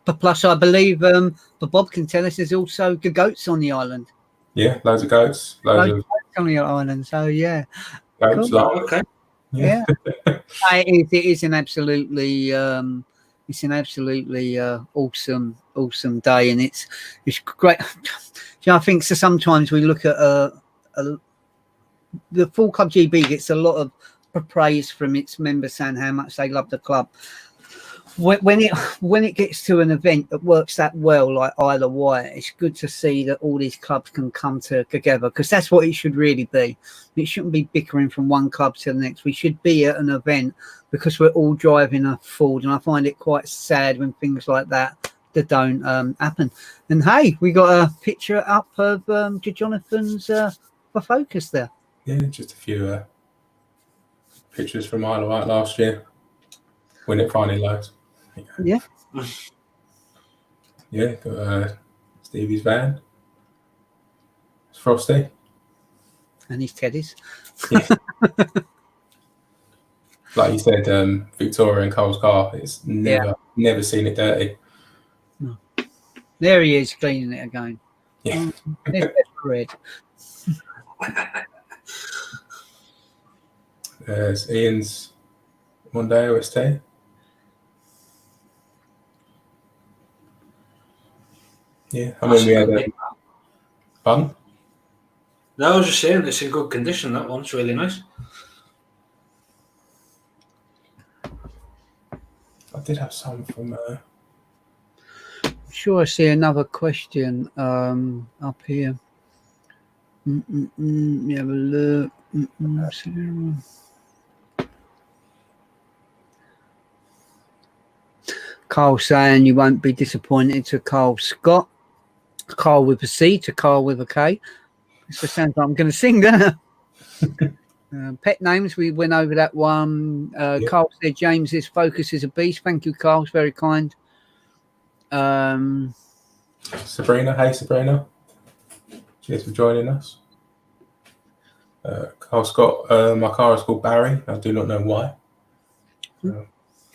But plus, I believe, but Bob can tell us there's also the goats on the island. Yeah, loads of goats. Loads of goats on the island. So goats. Cool. Okay. Yeah. It is an absolutely awesome day, and it's great. I think so. Sometimes we look at the Full Club GB gets a lot of praise from its members saying how much they love the club. When it gets to an event that works that well, like Isle of Wight, it's good to see that all these clubs can come together, because that's what it should really be. It shouldn't be bickering from one club to the next. We should be at an event because we're all driving a Ford, and I find it quite sad when things like that don't happen. And hey, we got a picture up of Jonathan's Focus there. Yeah, just a few pictures from Isle of Wight last year when it finally loads. Yeah. Got Stevie's van. It's Frosty. And his teddies. Yeah. Like you said, Victoria and Cole's car, it's never seen it dirty. No. There he is, cleaning it again. Yeah. There's red. There's Ian's Monday OST. Yeah, I mean, Pardon? No, I was just saying it's in good condition. That one's really nice. I did have some from. Sure, I see another question up here. Let me have a look. Sarah. Carl saying you won't be disappointed to Carl Scott. Carl with a C to Carl with a K. This sounds like I'm going to sing, doesn't it? Pet names, we went over that one. Carl said James's focus is a beast. Thank you, Carl. It's very kind. Sabrina, hey Sabrina. Cheers for joining us. Carl Scott, my car is called Barry. I do not know why.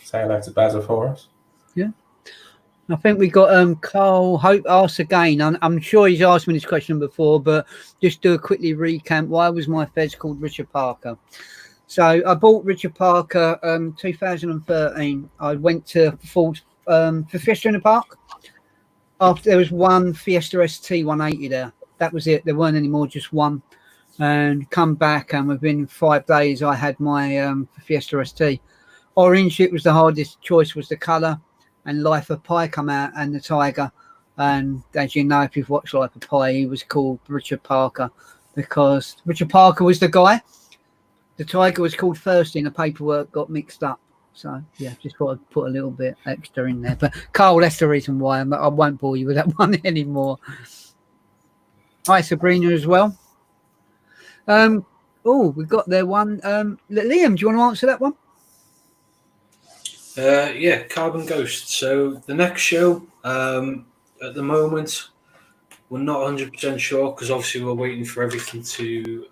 Say hello to Bazza for us. Yeah. I think we got Carl Hope asks again. I'm sure he's asked me this question before, but just do a quickly recap. Why was my fez called Richard Parker? So I bought Richard Parker 2013. I went to Ford for Fiesta in the Park. After there was one Fiesta ST 180 there. That was it. There weren't any more, just one. And come back, and within 5 days, I had my Fiesta ST. Orange, it was the hardest choice, was the colour. And Life of Pi come out, and the Tiger. And as you know, if you've watched Life of Pi, he was called Richard Parker because Richard Parker was the guy. The Tiger was called first, and the paperwork got mixed up. So, yeah, just thought I'd put a little bit extra in there. But, Carl, that's the reason why. I won't bore you with that one anymore. Hi, Sabrina, as well. We've got there one. Liam, do you want to answer that one? Yeah, Carbon Ghost. So the next show, at the moment, we're not 100% sure because obviously we're waiting for everything to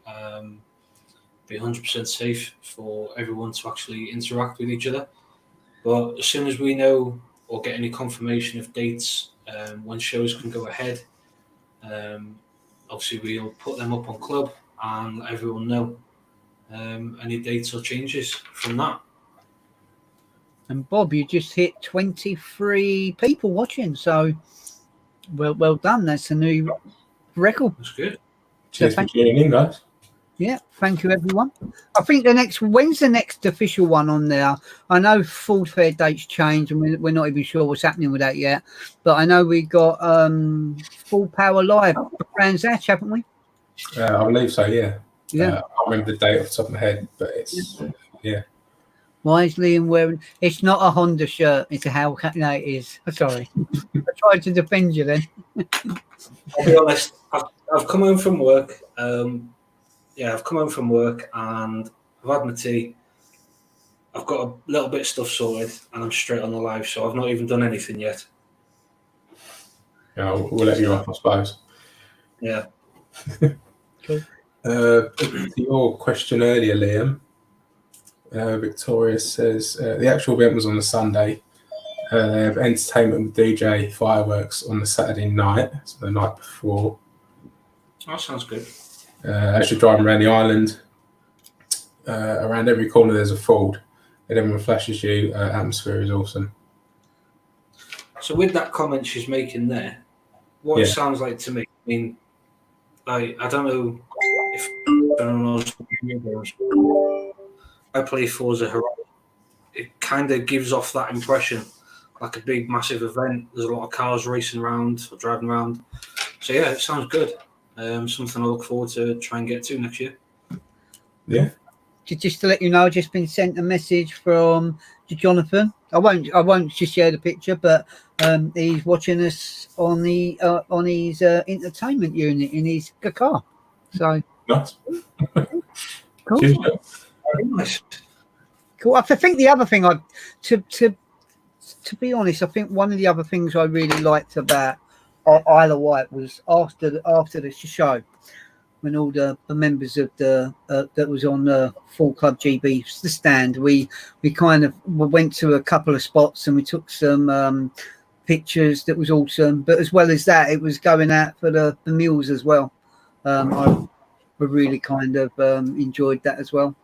be 100% safe for everyone to actually interact with each other. But as soon as we know or get any confirmation of dates when shows can go ahead, obviously we'll put them up on Club and let everyone know any dates or changes from that. And Bob, you just hit 23 people watching, so well done. That's a new record. That's good. Cheers for tuning in, guys. Yeah, thank you, everyone. I think when's the next official one on there? I know Ford Fair dates change, and we're not even sure what's happening with that yet. But I know we got Full Power Live Brands Hatch, haven't we? I believe so. Yeah. Yeah. I can't remember the date off the top of my head, but it's yeah. Why is Liam wearing? It's not a Honda shirt. It's a how? No, it is. Sorry, I tried to defend you then. I'll be honest. I've come home from work. I've come home from work and I've had my tea. I've got a little bit of stuff sorted, and I'm straight on the live. So I've not even done anything yet. Yeah, we'll let you off, I suppose. Yeah. Cool. To your question earlier, Liam. Victoria says the actual event was on the Sunday. They have entertainment with DJ fireworks on the Saturday night, so the night before. That sounds good. As you're driving around the island, around every corner there's a Ford. And everyone flashes you. Atmosphere is awesome. So with that comment she's making there, what it sounds like to me, I mean, I don't know if anyone knows. I play Forza Horizon. It kind of gives off that impression, like a big, massive event. There's a lot of cars racing around or driving around. So, yeah, it sounds good. Something I look forward to try and get to next year. Yeah. Just to let you know, I've just been sent a message from Jonathan. I won't just share the picture, but he's watching us on his entertainment unit in his car. So nice. Cool. Cheers. Very nice. Cool. I think the other thing to be honest, I think one of the other things I really liked about Isle of Wight was after the show, when all the members of the that was on the Full Club GB the stand, we kind of went to a couple of spots and we took some pictures. That was awesome. But as well as that, it was going out for the meals as well. I really kind of enjoyed that as well.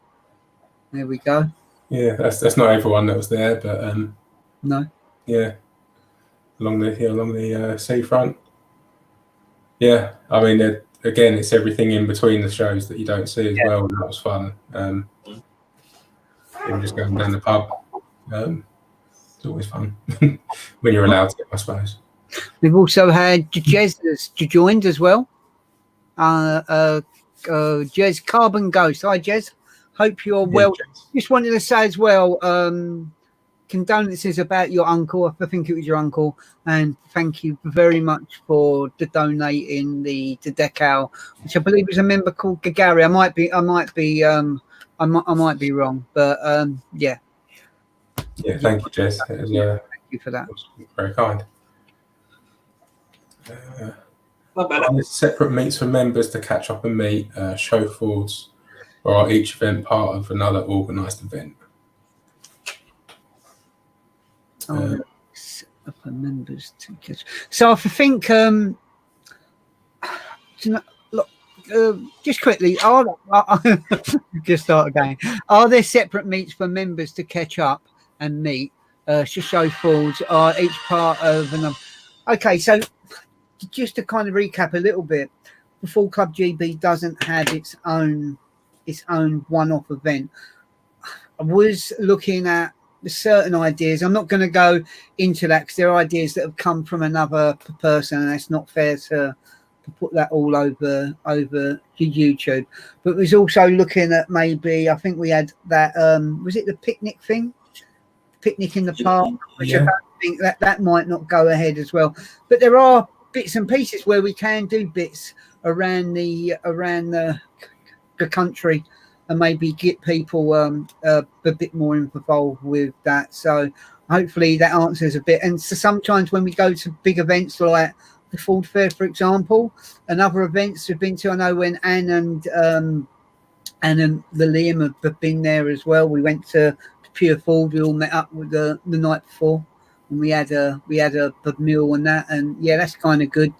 There we go. Yeah, that's not everyone that was there, but no. Yeah, along the seafront. Yeah, I mean again, it's everything in between the shows that you don't see as well, and that was fun. Even just going down the pub, it's always fun when you're allowed to, I suppose. We've also had Jez joined as well. Jez Carbon Ghost. Hi, Jez. Hope you're well. Just wanted to say as well, condolences about your uncle. I think it was your uncle, and thank you very much for donating the decal, which I believe was a member called Gagari. I might be wrong, but yeah. Yeah, thank you, Jess. Thank you for that. Very kind. Separate meets for members to catch up and meet, show forwards, or are each event part of another organised event? For members to catch. So I think, just quickly, just start again. Are there separate meets for members to catch up and meet? Show forwards are each part of another. Okay, so just to kind of recap a little bit, the Full Club GB doesn't have its own one-off event. I was looking at certain ideas. I'm not going to go into that because there are ideas that have come from another person, and it's not fair to put that all over YouTube. But was also looking at maybe, I think we had that was it the picnic thing, picnic in the park, which I don't think that might not go ahead as well. But there are bits and pieces where we can do bits around the country and maybe get people a bit more involved with that. So hopefully that answers a bit. And so sometimes when we go to big events like the Ford Fair, for example, and other events we've been to, I know when Anne and the Liam have been there as well. We went to Pure Ford. We all met up with the night before, and we had a meal on that. And yeah, that's kind of good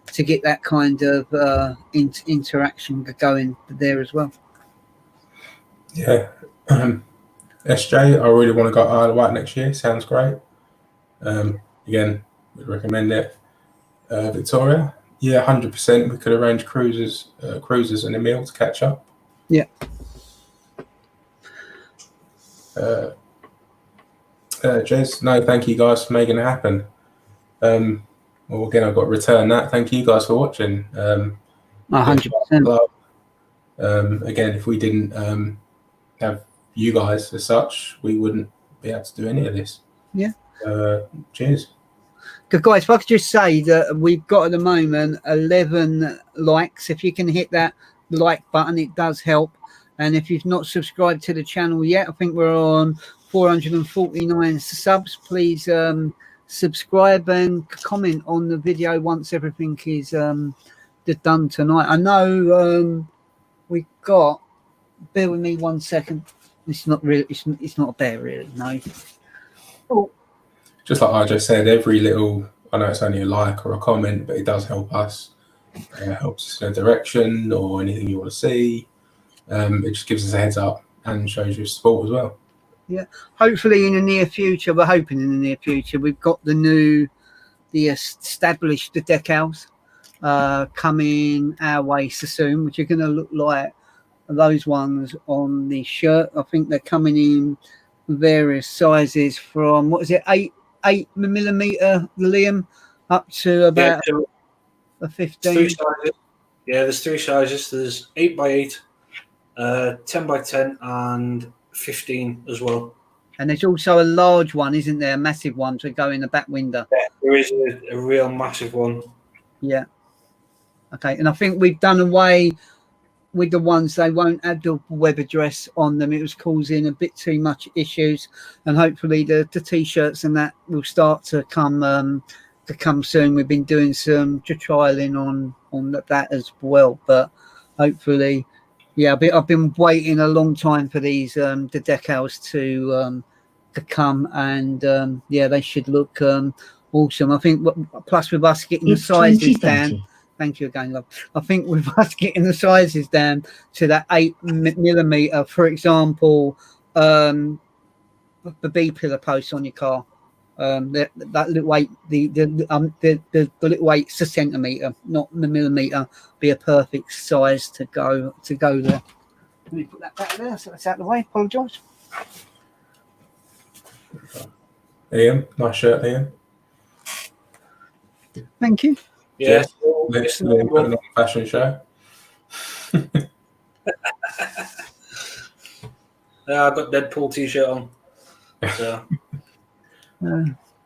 to get that kind of interaction going there as well. Yeah. SJ, I really want to go to Isle of Wight next year. Sounds great. Again, we'd recommend it. Victoria, yeah, 100%. We could arrange cruises and a meal to catch up. Yeah. Jez, no, thank you guys for making it happen. Well, again, I've got to return that. Thank you guys for watching. 100%. Again, if we didn't have you guys as such, we wouldn't be able to do any of this. Yeah. Cheers. Good guys, if I could just say that we've got at the moment 11 likes. If you can hit that like button, it does help. And if you've not subscribed to the channel yet, I think we're on 449 subs. Please subscribe and comment on the video once everything is done tonight. I know we got, bear with me 1 second. It's not really, it's not a bear really, no. Oh. Just like I just said, every little, I know it's only a like or a comment, but it does help us. It helps us in a direction or anything you want to see. It just gives us a heads up and shows you support as well. Yeah, hopefully in the near future, we're hoping in the near future, we've got the established decals coming our way so soon, which are going to look like those ones on the shirt. I think they're coming in various sizes from, what is it, 8mm, Liam, up to about a 15. 3 sizes. Yeah, there's 3 sizes. There's 8x8, 10x10, and 15 as well. And there's also a large one, isn't there? A massive one to go in the back window. Yeah, there is a real massive one. Yeah. Okay, and I think we've done away with the ones they won't add the web address on them. It was causing a bit too much issues, and hopefully the t-shirts and that will start to come soon. We've been doing some trialing on that as well, but hopefully, yeah, I've been waiting a long time for these the decals to come, and yeah, they should look awesome. I think plus with us getting the sizes down. Thank you again, love. I think with us getting the sizes down to that 8mm, for example, the B pillar posts on your car, That little weight, the little weight's a centimetre, not the millimetre, be a perfect size to go there. Let me put that back there so it's out of the way. Apologise. Ian, nice shirt, Ian. Thank you. Yeah, Let's put on a fashion show. Yeah, I've got Deadpool t-shirt on. So.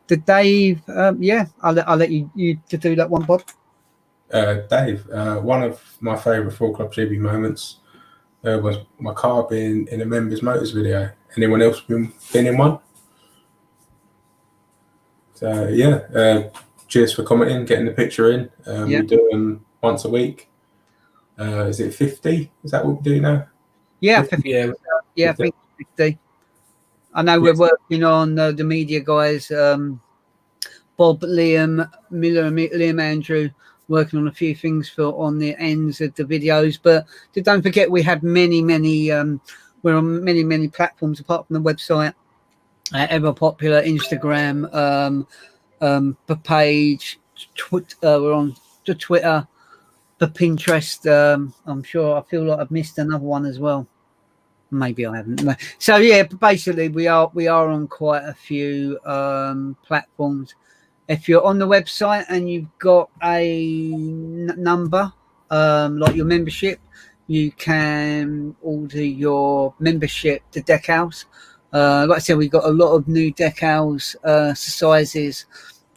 Did Dave? Yeah, I'll let you to do that one, Bob. Dave, one of my favourite Full Club GB moments was my car being in a Members Motors video. Anyone else been in one? So yeah, cheers for commenting, getting the picture in. We do them once a week. Is it 50? Is that what we do now? Yeah, 50? Yeah, I think 50. I know we're working on the media guys, Bob, Liam, Miller, and Liam Andrew, working on a few things on the ends of the videos. But don't forget, we have many, we're on many platforms apart from the website. Ever popular Instagram, the page, we're on the Twitter, the Pinterest. I'm sure I feel like I've missed another one as well. Maybe I haven't. So yeah, basically we are on quite a few platforms. If you're on the website and you've got a number like your membership, you can order your membership to decals. Like I said, we've got a lot of new decals sizes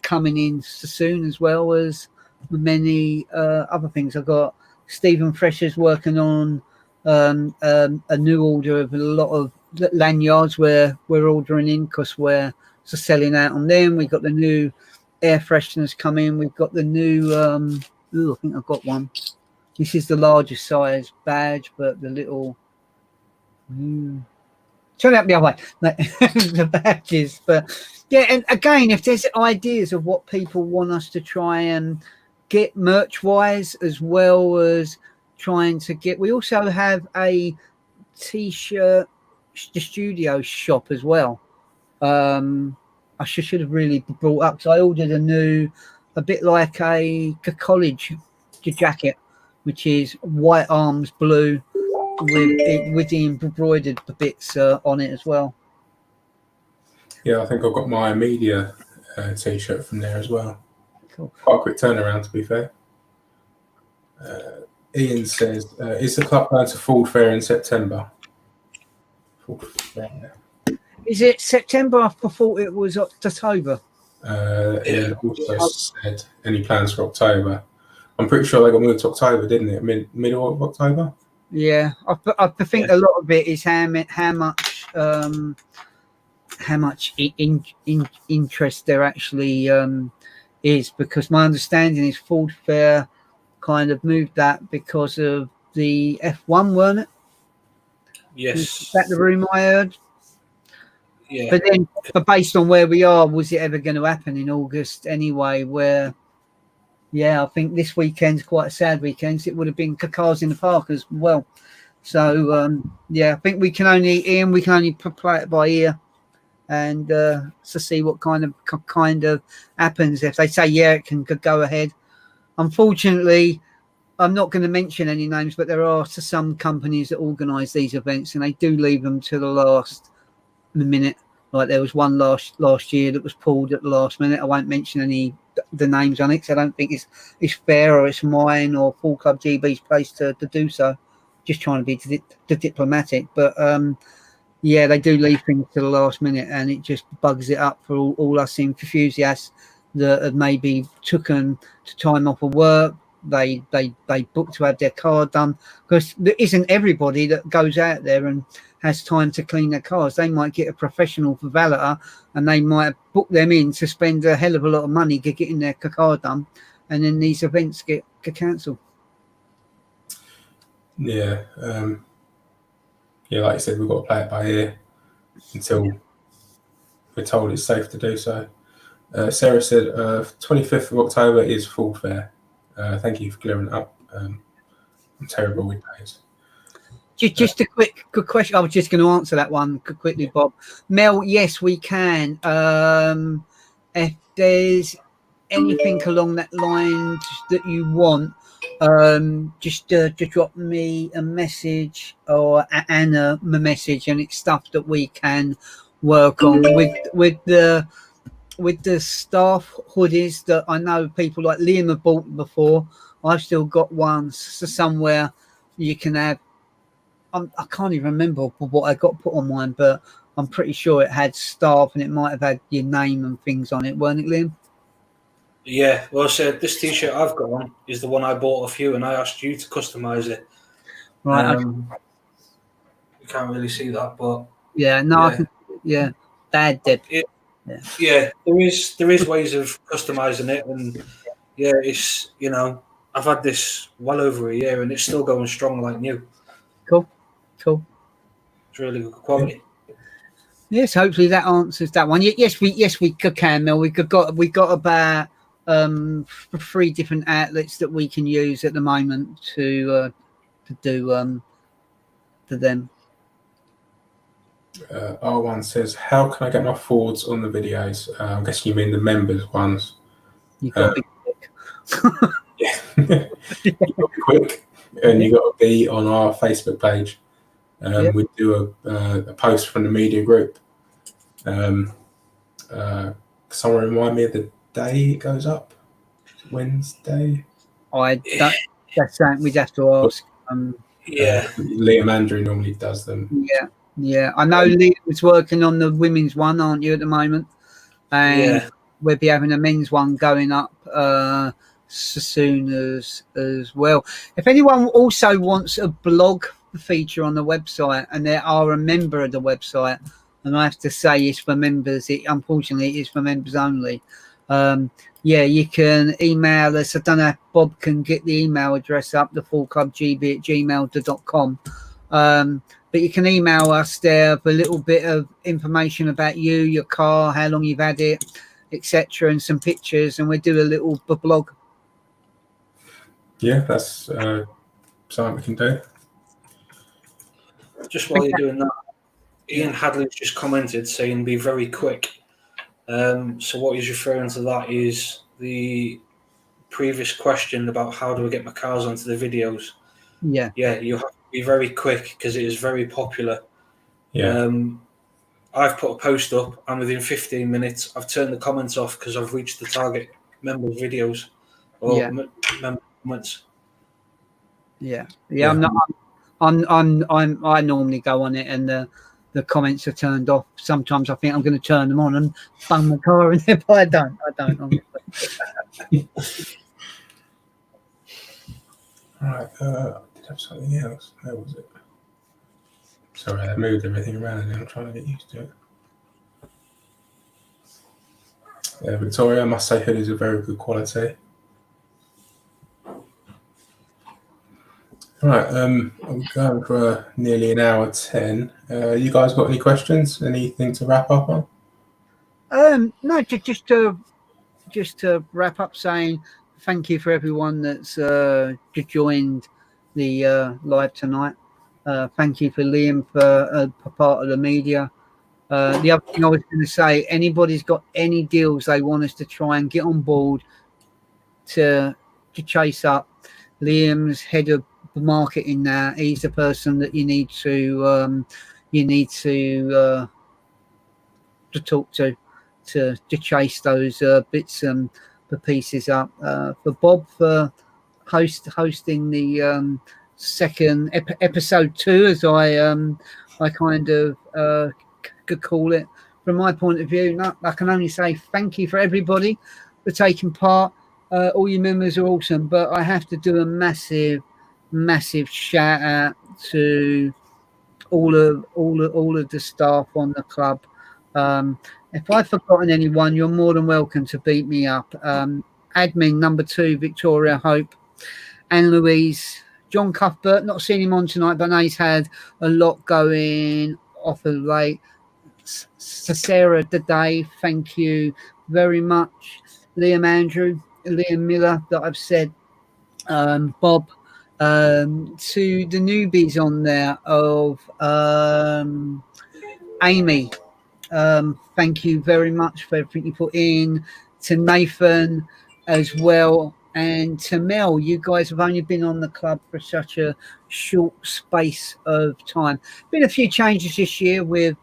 coming in soon, as well as many other things. I've got Stephen Fresher's working on a new order of a lot of lanyards where we're ordering in because we're selling out on them. We've got the new air fresheners coming. We've got the new I think I've got one. This is the largest size badge, but the little turn out the other way, the badges. But yeah, and again, if there's ideas of what people want us to try and get merch wise, as well as trying to get, we also have a t-shirt studio shop as well. I should have really brought up, because I ordered a bit like a college jacket, which is white arms blue with the embroidered bits on it as well. Yeah, I think I've got my media t-shirt from there as well. Cool. Quite a quick turnaround, to be fair. Ian says, is the club going to Ford Fair in September? Ford Fair. Is it September? I thought it was October. Ian also said, any plans for October? I'm pretty sure they got moved to October, didn't it? Middle of October? Yeah, I think a lot of it is how much interest there actually is, because my understanding is Ford Fair kind of moved that because of the F1, weren't it? Yes. Is that the rumor I heard? Yeah. But based on where we are, was it ever going to happen in August anyway? Where, yeah, I think this weekend's quite a sad weekend. So it would have been cars in the park as well. So yeah, I think we can only play it by ear, and to see what kind of happens. If they say yeah, it can go ahead. Unfortunately, I'm not going to mention any names, but there are some companies that organise these events, and they do leave them to the last minute. Like there was one last year that was pulled at the last minute. I won't mention the names on it, because I don't think it's fair, or it's mine or Full Club GB's place to do so. Just trying to be diplomatic, but yeah, they do leave things to the last minute, and it just bugs it up for all us enthusiasts that have maybe taken time off of work. They book to have their car done, because there isn't everybody that goes out there and has time to clean their cars. They might get a professional for valeter, and they might book them in to spend a hell of a lot of money getting their car done, and then these events get cancelled. Yeah, yeah, like you said, we've got to play it by ear until we're told it's safe to do so. Sarah said 25th of October is Full Fair. Thank you for clearing it up. I'm terrible with days. Just a quick question. I was just going to answer that one quickly, Bob. Mel, yes, we can. if there's anything along that lines that you want, just drop me a message or Anna a message, and it's stuff that we can work on with the staff hoodies that I know people like Liam have bought before. I've still got one, so somewhere you can have. I can't even remember what I got put on mine, but I'm pretty sure it had staff and it might have had your name and things on it, weren't it, Liam? Yeah, well, so this T-shirt I've got on is the one I bought off you, and I asked you to customise it. Right. You can't really see that, but yeah, no, yeah, I can, yeah, bad dip. Yeah, there is ways of customising it, and yeah, it's I've had this well over a year, and it's still going strong like new. Cool. It's really good quality. Yes, hopefully that answers that one. Yes, we can, Mel. We got about 3 different outlets that we can use at the moment to do for them. R1 says, how can I get my forwards on the videos? I'm guessing you mean the members ones. You've got to be quick. Yeah. You've got to be quick, and you've got to be on our Facebook page. We do a post from the media group. Someone remind me of the day it goes up. Wednesday. That's something we'd have to ask. Liam Andrew normally does them. Yeah. I know Liam is working on the women's one, aren't you, at the moment? And we'll be having a men's one going up soon as well. If anyone also wants a blog feature on the website and they are a member of the website, and I have to say it's for members, unfortunately it is for members only. You can email us. I don't know if Bob can get the email address up, thefullclubgb@gmail.com. But you can email us there for a little bit of information about you, your car, how long you've had it, etc., and some pictures, and we'll do a little blog. Yeah, that's something we can do. Just while you're doing that, Ian Hadley's just commented saying be very quick. So what he's referring to that is the previous question about how do I get my cars onto the videos. Yeah, you have to be very quick because it is very popular. I've put a post up, and within 15 minutes I've turned the comments off because I've reached the target member videos or member comments. I normally go on it and the comments are turned off. Sometimes I think I'm going to turn them on and bung the car in there, but I don't. Right, I did have something else. Where was it? Sorry, I moved everything around and I'm trying to get used to it. Victoria, I must say hoodies are very good quality. Right, I'm going for nearly an hour 10. You guys got any questions? Anything to wrap up on? No, just to wrap up, saying thank you for everyone that's joined the live tonight. Thank you for Liam for part of the media. The other thing I was going to say, anybody's got any deals they want us to try and get on board to chase up, Liam's head of marketing now. He's the person that you need to talk to chase those bits and the pieces up. For Bob for hosting the second episode 2, as I kind of could call it. From my point of view, I can only say thank you for everybody for taking part. All your members are awesome, but I have to do a massive shout out to all of the staff on the club. If I've forgotten anyone, you're more than welcome to beat me up. Admin number 2, Victoria Hope, Anne Louise, John Cuthbert. Not seen him on tonight, but I know he's had a lot going off of late. Sarah Day, thank you very much. Liam Andrew, Liam Miller, that I've said. Bob, to the newbies on there of Amy, Thank you very much for everything you put in. To Nathan as well, and to Mel. You guys have only been on the club for such a short space of time. Been a few changes this year with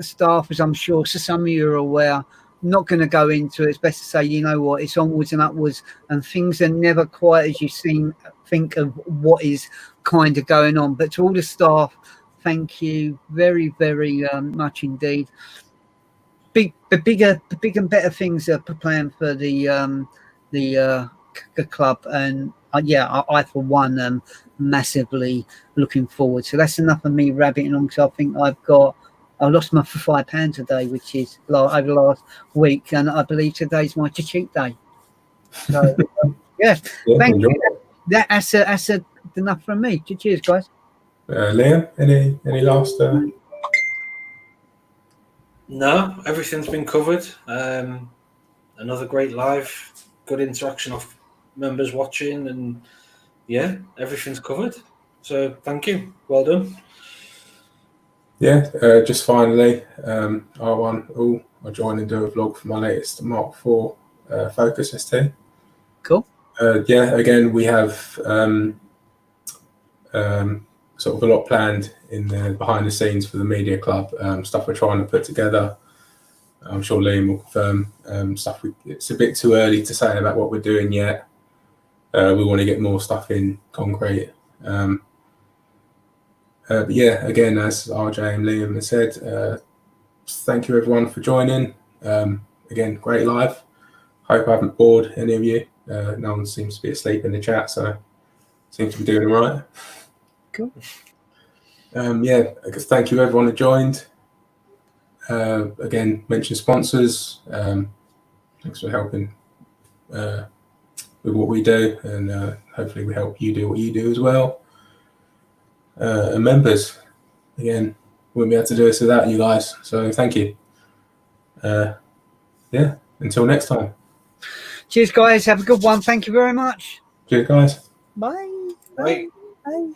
staff, as I'm sure so some of you are aware. I'm not going to go into it. It's best to say, you know what, it's onwards and upwards, and things are never quite as you think of what is kind of going on. But to all the staff, thank you very, very much indeed. The bigger and better things are planned for the club, and I for one am massively looking forward. So that's enough of me rabbiting on, because I think I lost my £5 today, which is over the last week, and I believe today's my cheat day. So yeah, thank you. That's enough from me. Cheers, guys. Liam, any last? No, everything's been covered. Another great live, good interaction of members watching, and yeah, everything's covered. So thank you. Well done. Yeah, just finally, R1, I joined and do a vlog for my latest Mark IV Focus ST. Cool. Yeah, again, we have sort of a lot planned in the behind the scenes for the media club, stuff we're trying to put together. I'm sure Liam will confirm stuff. It's a bit too early to say about what we're doing yet. We want to get more stuff in concrete. But yeah, again, as RJ and Liam have said, thank you everyone for joining. Again, great live. Hope I haven't bored any of you. No one seems to be asleep in the chat, so seems to be doing all right. Cool. Yeah, I guess thank you everyone who joined. Again, mention sponsors. Thanks for helping with what we do, and hopefully we help you do what you do as well. And members, again, wouldn't be able to do this without you guys, so thank you. Yeah, until next time. Cheers, guys. Have a good one. Thank you very much. Cheers, guys. Bye. Bye. Bye.